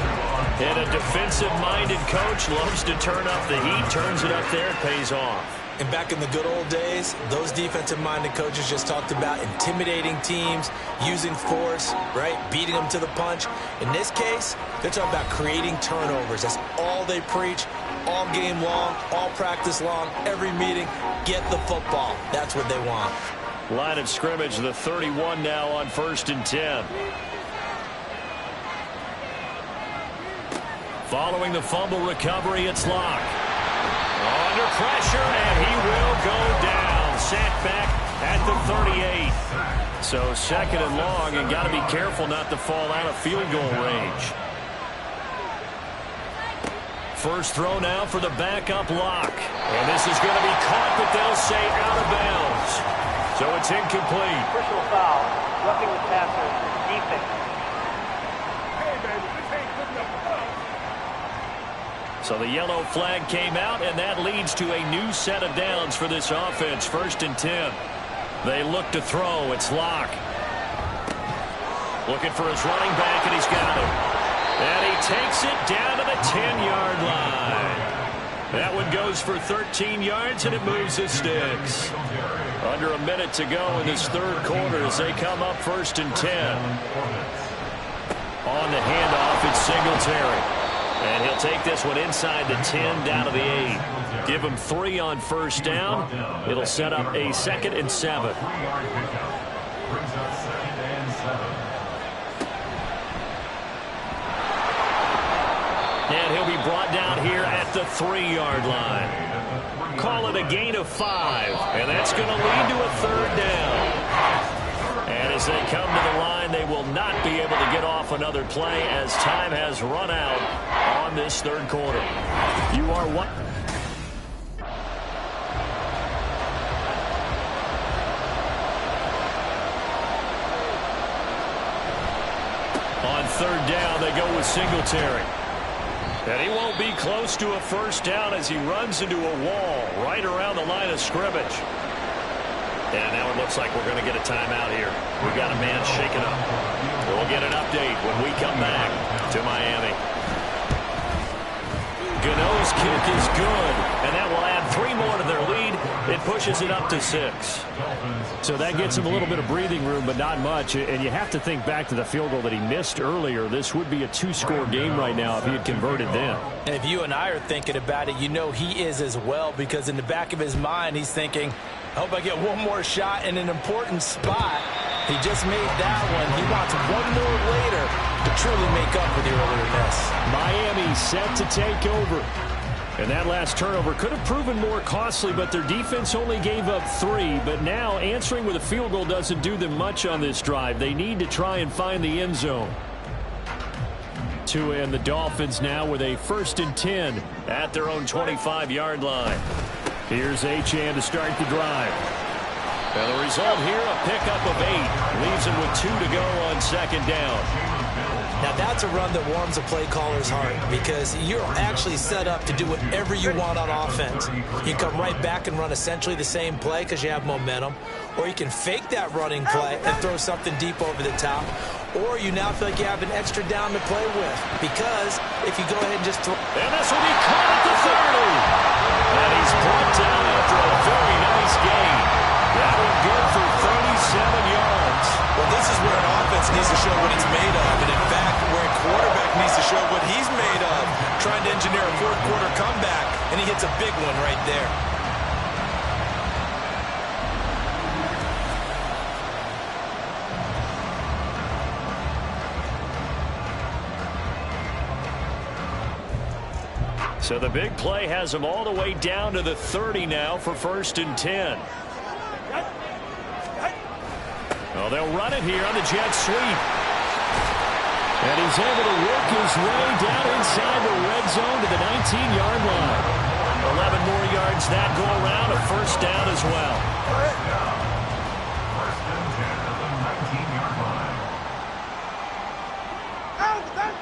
And a defensive-minded coach loves to turn up the heat, turns it up there, it pays off. And back in the good old days, those defensive-minded coaches just talked about intimidating teams, using force, right, beating them to the punch. In this case, they're talking about creating turnovers. That's all they preach, all game long, all practice long, every meeting. Get the football. That's what they want. Line of scrimmage, the 31 now on 1st and 10. Following the fumble recovery, it's Locke. Under pressure, and he will go down. Sat back at the 38. So 2nd and long, and got to be careful not to fall out of field goal range. First throw now for the backup Locke. And this is going to be caught, but they'll say out of bounds. So it's incomplete. Personal foul. Roughing the passer. Defense. So the yellow flag came out, and that leads to a new set of downs for this offense. 1st and 10. They look to throw. It's Locke. Looking for his running back, and he's got him. And he takes it down to the 10-yard line. That one goes for 13 yards, and it moves the sticks. Under a minute to go in this 3rd quarter as they come up 1st and 10. On the handoff, it's Singletary. And he'll take this one inside the 10 down to the 8. Give him 3 on 1st down. It'll set up a 2nd and 7. Brings up 2nd and 7. And he'll be brought down here at the 3-yard line. Call it a gain of 5. And that's going to lead to a 3rd down. And as they come to the line, they will not be able to get off another play as time has run out on this 3rd quarter. You are what? On 3rd down, they go with Singletary. And he won't be close to a 1st down as he runs into a wall right around the line of scrimmage. And now it looks like we're going to get a timeout here. We've got a man shaken up. We'll get an update when we come back to Miami. Gano's kick is good, and that will add 3 more to their lead. It pushes it up to 6. So that gets him a little bit of breathing room, but not much. And you have to think back to the field goal that he missed earlier. This would be a 2-score game right now if he had converted then. And if you and I are thinking about it, you know he is as well, because in the back of his mind, he's thinking, I hope I get one more shot in an important spot. He just made that one. He wants one more later to truly make up for the earlier miss. Miami set to take over. And that last turnover could have proven more costly, but their defense only gave up 3. But now answering with a field goal doesn't do them much on this drive. They need to try and find the end zone. Tua and the Dolphins now with a 1st and 10 at their own 25-yard line. Here's Achane to start the drive. And the result here, a pickup of 8. Leaves him with 2 to go on 2nd down. Now that's a run that warms a play caller's heart because you're actually set up to do whatever you want on offense. You can come right back and run essentially the same play because you have momentum, or you can fake that running play and throw something deep over the top, or you now feel like you have an extra down to play with because if you go ahead and just throw... And this will be caught at the 30. And he's brought down after a very nice gain. That one good for 37 yards. Well, this is where an offense needs to show what it's made of. And in fact, where a quarterback needs to show what he's made of. Trying to engineer a 4th quarter comeback, and he hits a big one right there. So the big play has them all the way down to the 30 now for 1st and 10. Well, they'll run it here on the jet sweep. And he's able to work his way down inside the red zone to the 19-yard line. 11 more yards that go around, a 1st down as well.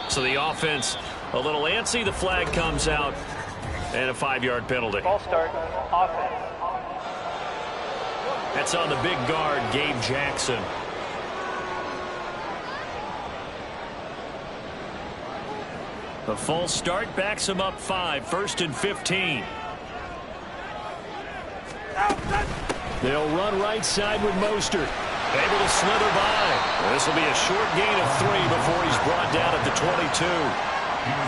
So the offense a little antsy. The flag comes out and a 5-yard penalty. Ball start, offense. That's on the big guard, Gabe Jackson. The false start backs him up 5, 1st and 15. They'll run right side with Mostert. Able to slither by. This will be a short gain of 3 before he's brought down at the 22.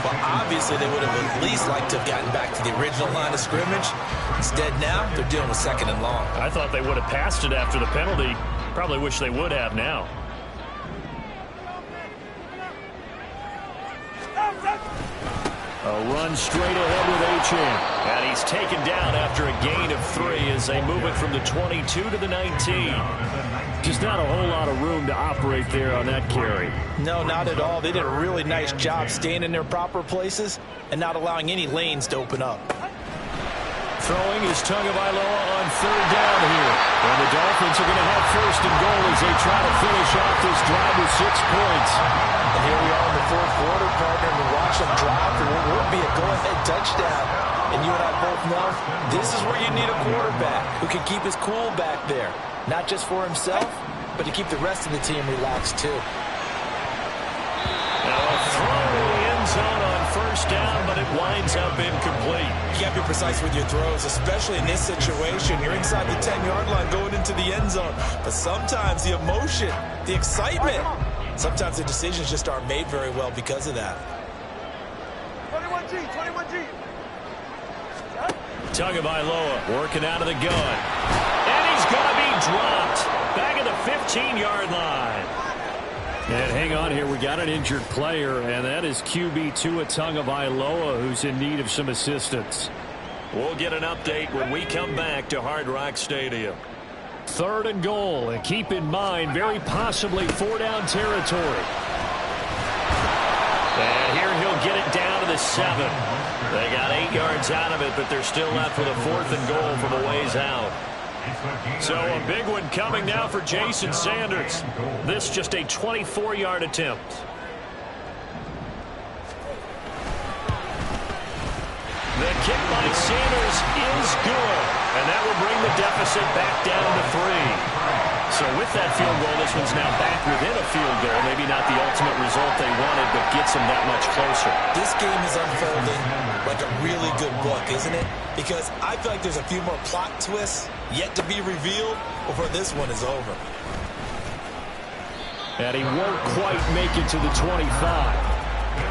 Well, obviously, they would have at least liked to have gotten back to the original line of scrimmage. Instead, now, they're dealing with 2nd and long. I thought they would have passed it after the penalty. Probably wish they would have now. A run straight ahead with Achane. And he's taken down after a gain of 3 as they move it from the 22 to the 19. Just not a whole lot of room to operate there on that carry. No, not at all. They did a really nice job staying in their proper places and not allowing any lanes to open up. Throwing is Tagovailoa on 3rd down here. And the Dolphins are going to have 1st and goal as they try to finish off this drive with 6 points. And here we are in the 4th quarter, partner, and we watch them drive for what will be a go-ahead touchdown. And you and I both know this is where you need a quarterback who can keep his cool back there. Not just for himself, but to keep the rest of the team relaxed, too. Now a throw in the end zone on 1st down, but it winds up incomplete. You can't be precise with your throws, especially in this situation. You're inside the 10-yard line going into the end zone. But sometimes the emotion, the excitement, sometimes the decisions just aren't made very well because of that. 21G. Tagovailoa working out of the gun. And he's going to be dropped. Back at the 15-yard line. And hang on here. We got an injured player, and that is QB Tua Tagovailoa, who's in need of some assistance. We'll get an update when we come back to Hard Rock Stadium. 3rd and goal, and keep in mind, very possibly 4-down territory. And here he'll get it down to the 7. They got 8 yards out of it, but they're still left with a 4th and goal from a ways out. So a big one coming now for Jason Sanders. This just a 24-yard attempt. The kick by Sanders is good, and that will bring the deficit back down to 3. So with that field goal, this one's now back within a field goal. Maybe not the ultimate result they wanted, but gets them that much closer. This game is unfolding like a really good book, isn't it? Because I feel like there's a few more plot twists yet to be revealed before this one is over. And he won't quite make it to the 25.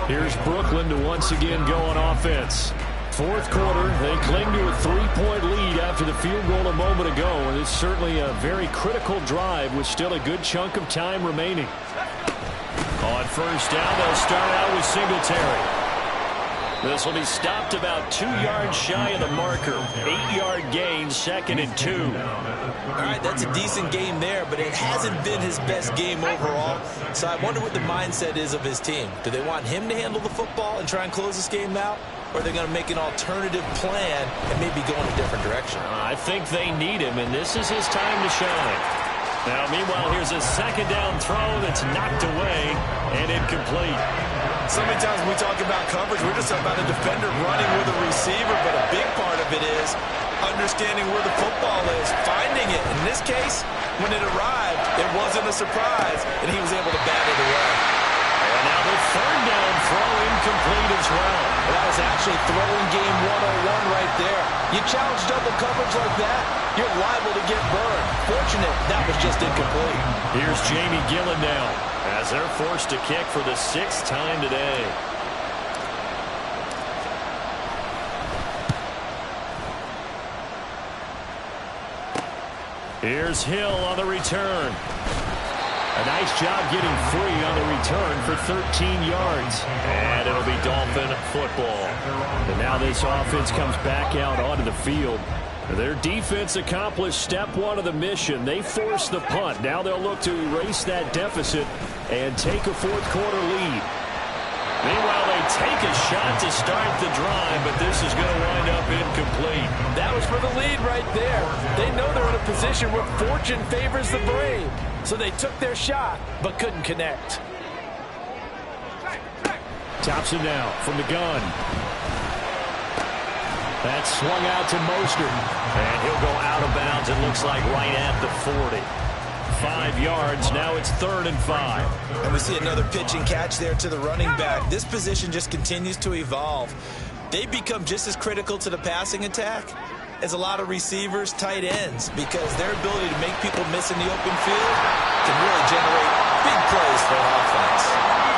Here's Brooklyn to once again go on offense. Fourth quarter, they cling to a 3-point lead after the field goal a moment ago, and it's certainly a very critical drive with still a good chunk of time remaining. On first down, they'll start out with Singletary. This will be stopped about 2 yards shy of the marker. 8-yard gain, 2nd and 2. All right, that's a decent game there, but it hasn't been his best game overall. So I wonder what the mindset is of his team. Do they want him to handle the football and try and close this game out? Or are they going to make an alternative plan and maybe go in a different direction? I think they need him, and this is his time to shine. Now, meanwhile, here's a 2nd down throw that's knocked away and incomplete. So many times when we talk about coverage, we're just talking about a defender running with a receiver, but a big part of it is understanding where the football is, finding it. In this case, when it arrived, it wasn't a surprise, and he was able to bat it away. And now the 3rd down throw incomplete as well. That was actually throwing game 101 right there. You challenge double coverage like that, you're liable to get burned. Fortunate, that was just incomplete. Here's Jamie Gillen now, as they're forced to kick for the 6th time today. Here's Hill on the return. A nice job getting free on the return for 13 yards. And it'll be Dolphin football. And now this offense comes back out onto the field. Their defense accomplished step 1 of the mission. They forced the punt. Now they'll look to erase that deficit and take a 4th quarter lead. Meanwhile, they take a shot to start the drive, but this is going to wind up incomplete. That was for the lead right there. They know they're in a position where fortune favors the brave. So they took their shot, but couldn't connect. Thompson now from the gun. That's swung out to Mostert. And he'll go out of bounds, it looks like, right at the 40. 5 yards, now it's 3rd and 5. And we see another pitch and catch there to the running back. This position just continues to evolve. They become just as critical to the passing attack as a lot of receivers, tight ends, because their ability to make people miss in the open field can really generate big plays for an offense.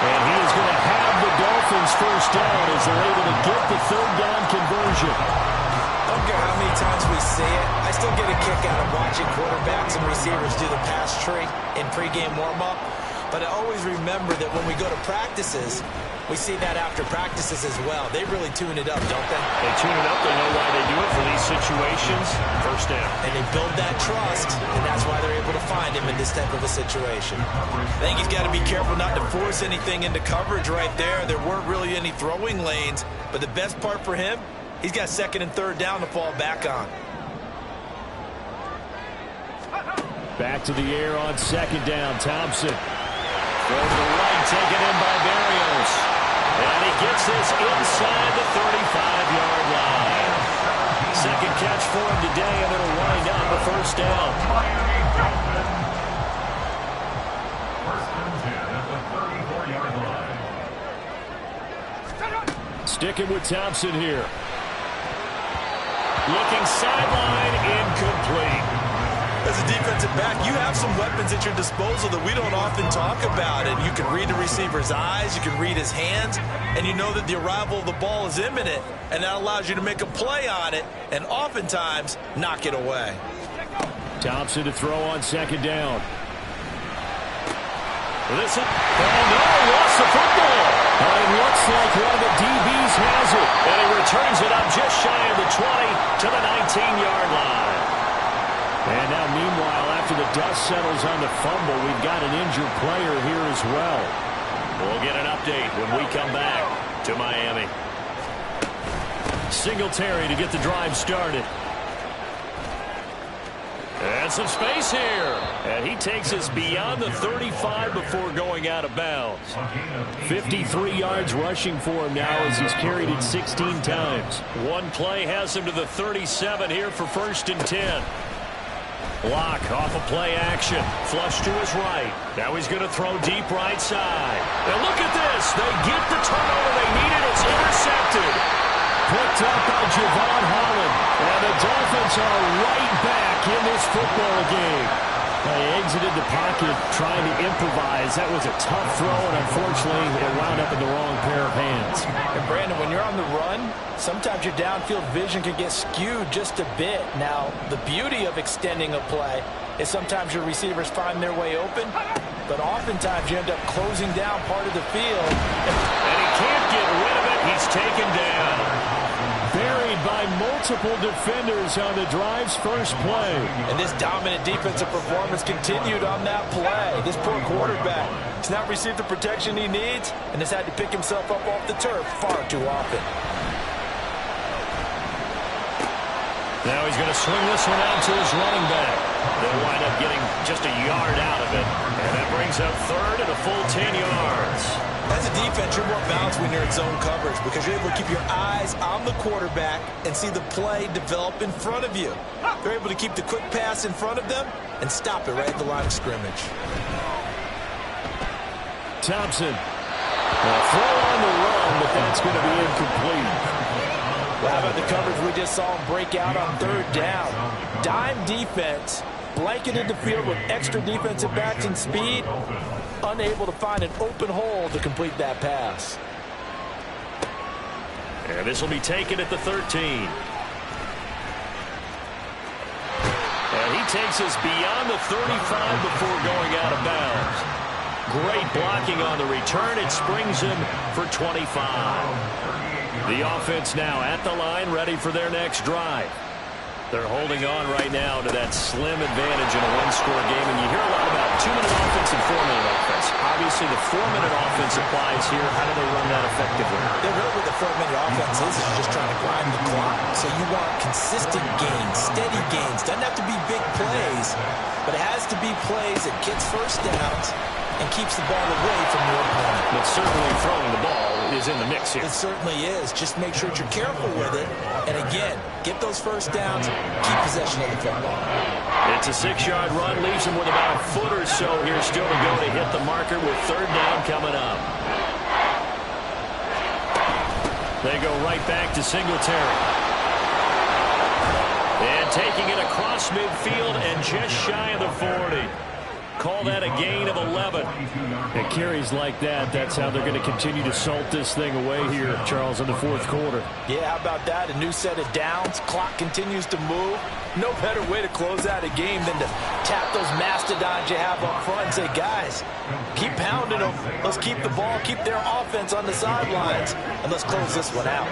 And he is going to have the Dolphins first down as they're able to get the 3rd down conversion. I don't care how many times we see it, I still get a kick out of watching quarterbacks and receivers do the pass tree in pregame warm-up. But I always remember that when we go to practices, we see that after practices as well. They really tune it up, don't they? They tune it up. They know why they do it for these situations. First down. And they build that trust, and that's why they're able to find him in this type of a situation. I think he's got to be careful not to force anything into coverage right there. There weren't really any throwing lanes, but the best part for him, he's got 2nd and 3rd down to fall back on. Back to the air on 2nd down. Thompson. Throw to the right, taken in by Berrios. And he gets this inside the 35-yard line. 2nd catch for him today, and it'll wind up a 1st down. Sticking with Thompson here. Looking sideline, incomplete. As a defensive back, you have some weapons at your disposal that we don't often talk about. And you can read the receiver's eyes, you can read his hands, and you know that the arrival of the ball is imminent. And that allows you to make a play on it and oftentimes knock it away. Thompson to throw on 2nd down. This is, oh no, lost the football. It looks like one of the DBs has it. And he returns it up just shy of the 20 to the 19-yard line. And now, meanwhile, after the dust settles on the fumble, we've got an injured player here as well. We'll get an update when we come back to Miami. Singletary to get the drive started. And some space here. And he takes us beyond the 35 before going out of bounds. 53 yards rushing for him now as he's carried it 16 times. One play has him to the 37 here for 1st and 10. Block off a play action. Flush to his right. Now he's going to throw deep right side. And look at this. They get the turnover they needed. It's intercepted. Picked up by Javon Holland. And the Dolphins are right back in this football game. They swings it in the pocket, trying to improvise. That was a tough throw, and unfortunately, it wound up in the wrong pair of hands. And Brandon, when you're on the run, sometimes your downfield vision can get skewed just a bit. Now, the beauty of extending a play is sometimes your receivers find their way open, but oftentimes you end up closing down part of the field. And he can't get rid of it. He's taken down. Buried by multiple defenders on the drive's first play. And this dominant defensive performance continued on that play. This poor quarterback has not received the protection he needs and has had to pick himself up off the turf far too often. Now he's going to swing this one out to his running back. They'll wind up getting just a yard out of it. And that brings up third and a full 10 yards. As a defense, you're more balanced when you're in zone coverage because you're able to keep your eyes on the quarterback and see the play develop in front of you. They're able to keep the quick pass in front of them and stop it right at the line of scrimmage. Thompson. A throw on the run, but that's going to be incomplete. Well, how about the coverage we just saw him break out on third down? Dime defense, blanketed the field with extra defensive backs and speed, unable to find an open hole to complete that pass. And this will be taken at the 13. And he takes us beyond the 35 before going out of bounds. Great blocking on the return. It springs him for 25. The offense now at the line, ready for their next drive. They're holding on right now to that slim advantage in a one-score game. And you hear a lot about 2-minute offense and 4-minute offense. Obviously, the 4-minute offense applies here. How do they run that effectively? They're really what the 4-minute offense is just trying to grind the clock. So you want consistent gains, steady gains. Doesn't have to be big plays, but it has to be plays that gets first downs and keeps the ball away from your opponent. But certainly throwing the ball is in the mix here. It certainly is. Just make sure that you're careful with it. And again, get those first downs, keep possession of the football. It's a 6-yard run, leaves him with about a foot or so here still to go to hit the marker with third down coming up. They go right back to Singletary. And taking it across midfield and just shy of the 40. Call that a gain of 11. And carries like that, that's how they're going to continue to salt this thing away here, Charles, in the fourth quarter. Yeah, how about that? A new set of downs. Clock continues to move. No better way to close out a game than to tap those mastodons you have up front and say, guys, keep pounding them. Let's keep the ball, keep their offense on the sidelines, and let's close this one out.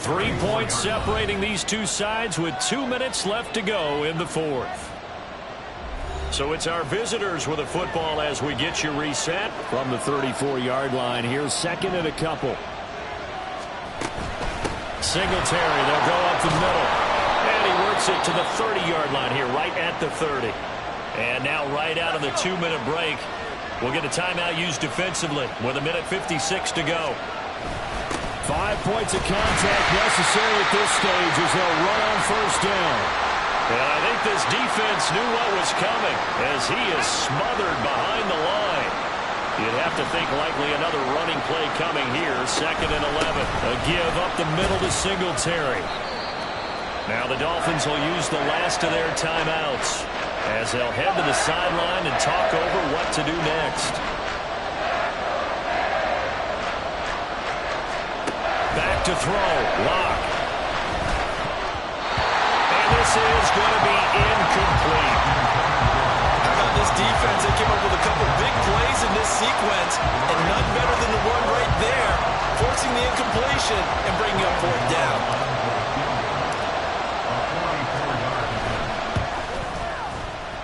3 points separating these two sides with 2 minutes left to go in the fourth. So it's our visitors with a football as we get you reset from the 34-yard line. Here's second and a couple. Singletary, they'll go up the middle. And he works it to the 30-yard line here, right at the 30. And now right out of the 2-minute break, we'll get a timeout used defensively with 1:56 to go. 5 points of contact necessary at this stage as they'll run on first down. And I think this defense knew what was coming as he is smothered behind the line. You'd have to think likely another running play coming here. 2nd and 11. A give up the middle to Singletary. Now the Dolphins will use the last of their timeouts as they'll head to the sideline and talk over what to do next. Back to throw. Lock. This is going to be incomplete. How about this defense? They came up with a couple big plays in this sequence, and none better than the one right there, forcing the incompletion and bringing up fourth down.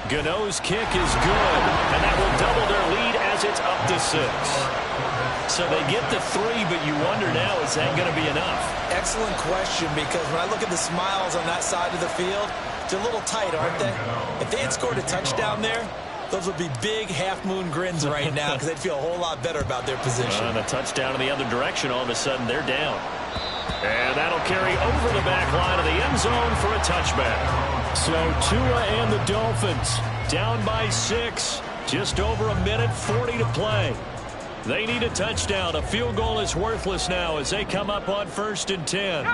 Gano's kick is good, and that will double their lead as it's up to 6. So they get the 3, but you wonder now, is that going to be enough? Excellent question, because when I look at the smiles on that side of the field, they're a little tight, aren't they? If they had scored a touchdown there, those would be big half-moon grins right now because they'd feel a whole lot better about their position. And a touchdown in the other direction, all of a sudden they're down. And that'll carry over the back line of the end zone for a touchback. So Tua and the Dolphins down by 6, just over 1:40 to play. They need a touchdown. A field goal is worthless now as they come up on 1st and 10.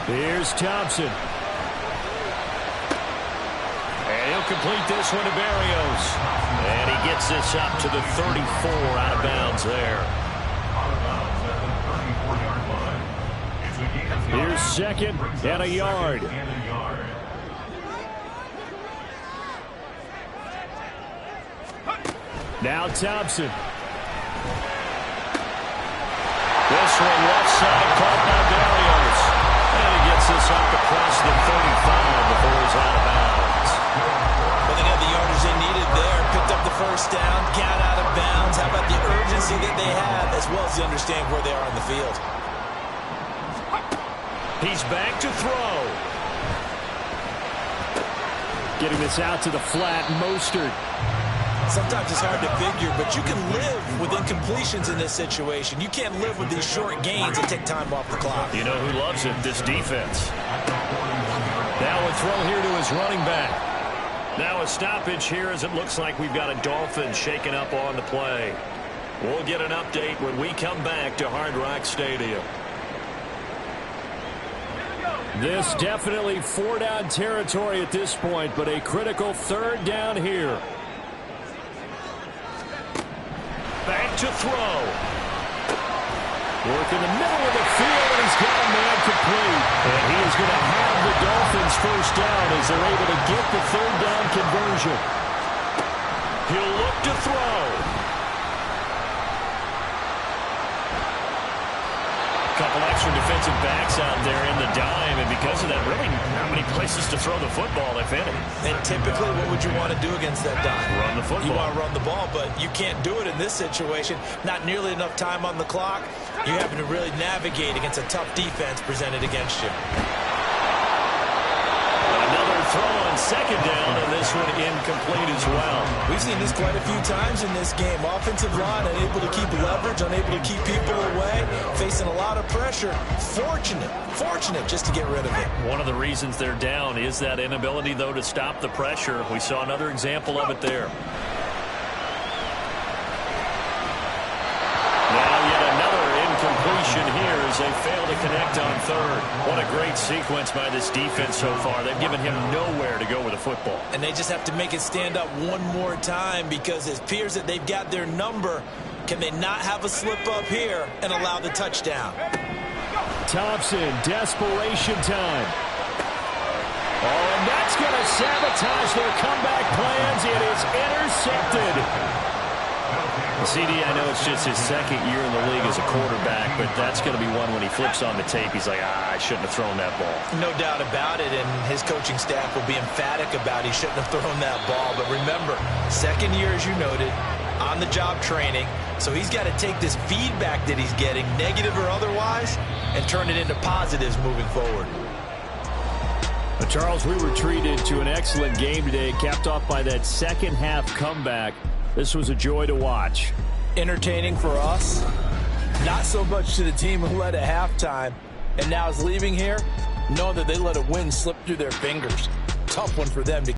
Here's Thompson. And he'll complete this one to Berrios. And he gets this up to the 34, out of bounds there. Here's second and a yard. Now Thompson. This one left side caught by Berrios. And he gets this up across the 35 before he's out of bounds. Well, they got the yardage they needed there. Picked up the first down, got out of bounds. How about the urgency that they have, as well as the understanding where they are on the field. He's back to throw. Getting this out to the flat, Mostert. Sometimes it's hard to figure, but you can live with incompletions in this situation. You can't live with these short gains that take time off the clock. You know who loves it? This defense. Now a throw here to his running back. Now a stoppage here as it looks like we've got a Dolphin shaking up on the play. We'll get an update when we come back to Hard Rock Stadium. This definitely four-down territory at this point, but a critical third down here. Back to throw. Work in the middle of the field, and he's got a man complete. And he is going to have the Dolphins first down as they're able to get the third down conversion. He'll look to throw. Couple extra defensive backs out there in the dime, and because of that, really not many places to throw the football, if any. And typically, what would you want to do against that dime? Run the football. You want to run the ball, but you can't do it in this situation. Not nearly enough time on the clock. You having to really navigate against a tough defense presented against you. Another throw on second down, and this one incomplete as well. We've seen this quite a few times in this game. Offensive line unable to keep leverage, unable to keep people away, facing a lot of pressure. Fortunate just to get rid of it. One of the reasons they're down is that inability, though, to stop the pressure. We saw another example of it there. Now yet another incompletion here as they fail to connect on third. What a great sequence by this defense so far. They've given him nowhere to go with the football. And they just have to make it stand up one more time because it appears that they've got their number. Can they not have a slip up here and allow the touchdown? Thompson, desperation time. Oh, and that's going to sabotage their comeback plans. It is intercepted. CD, I know it's just his second year in the league as a quarterback, but that's going to be one when he flips on the tape. He's like, I shouldn't have thrown that ball. No doubt about it, and his coaching staff will be emphatic about he shouldn't have thrown that ball. But remember, second year, as you noted, on-the-job training, so he's got to take this feedback that he's getting, negative or otherwise, and turn it into positives moving forward. Charles, we were treated to an excellent game today, capped off by that second half comeback. This was a joy to watch. Entertaining for us, not so much to the team who led at halftime and now is leaving here, knowing that they let a win slip through their fingers. Tough one for them to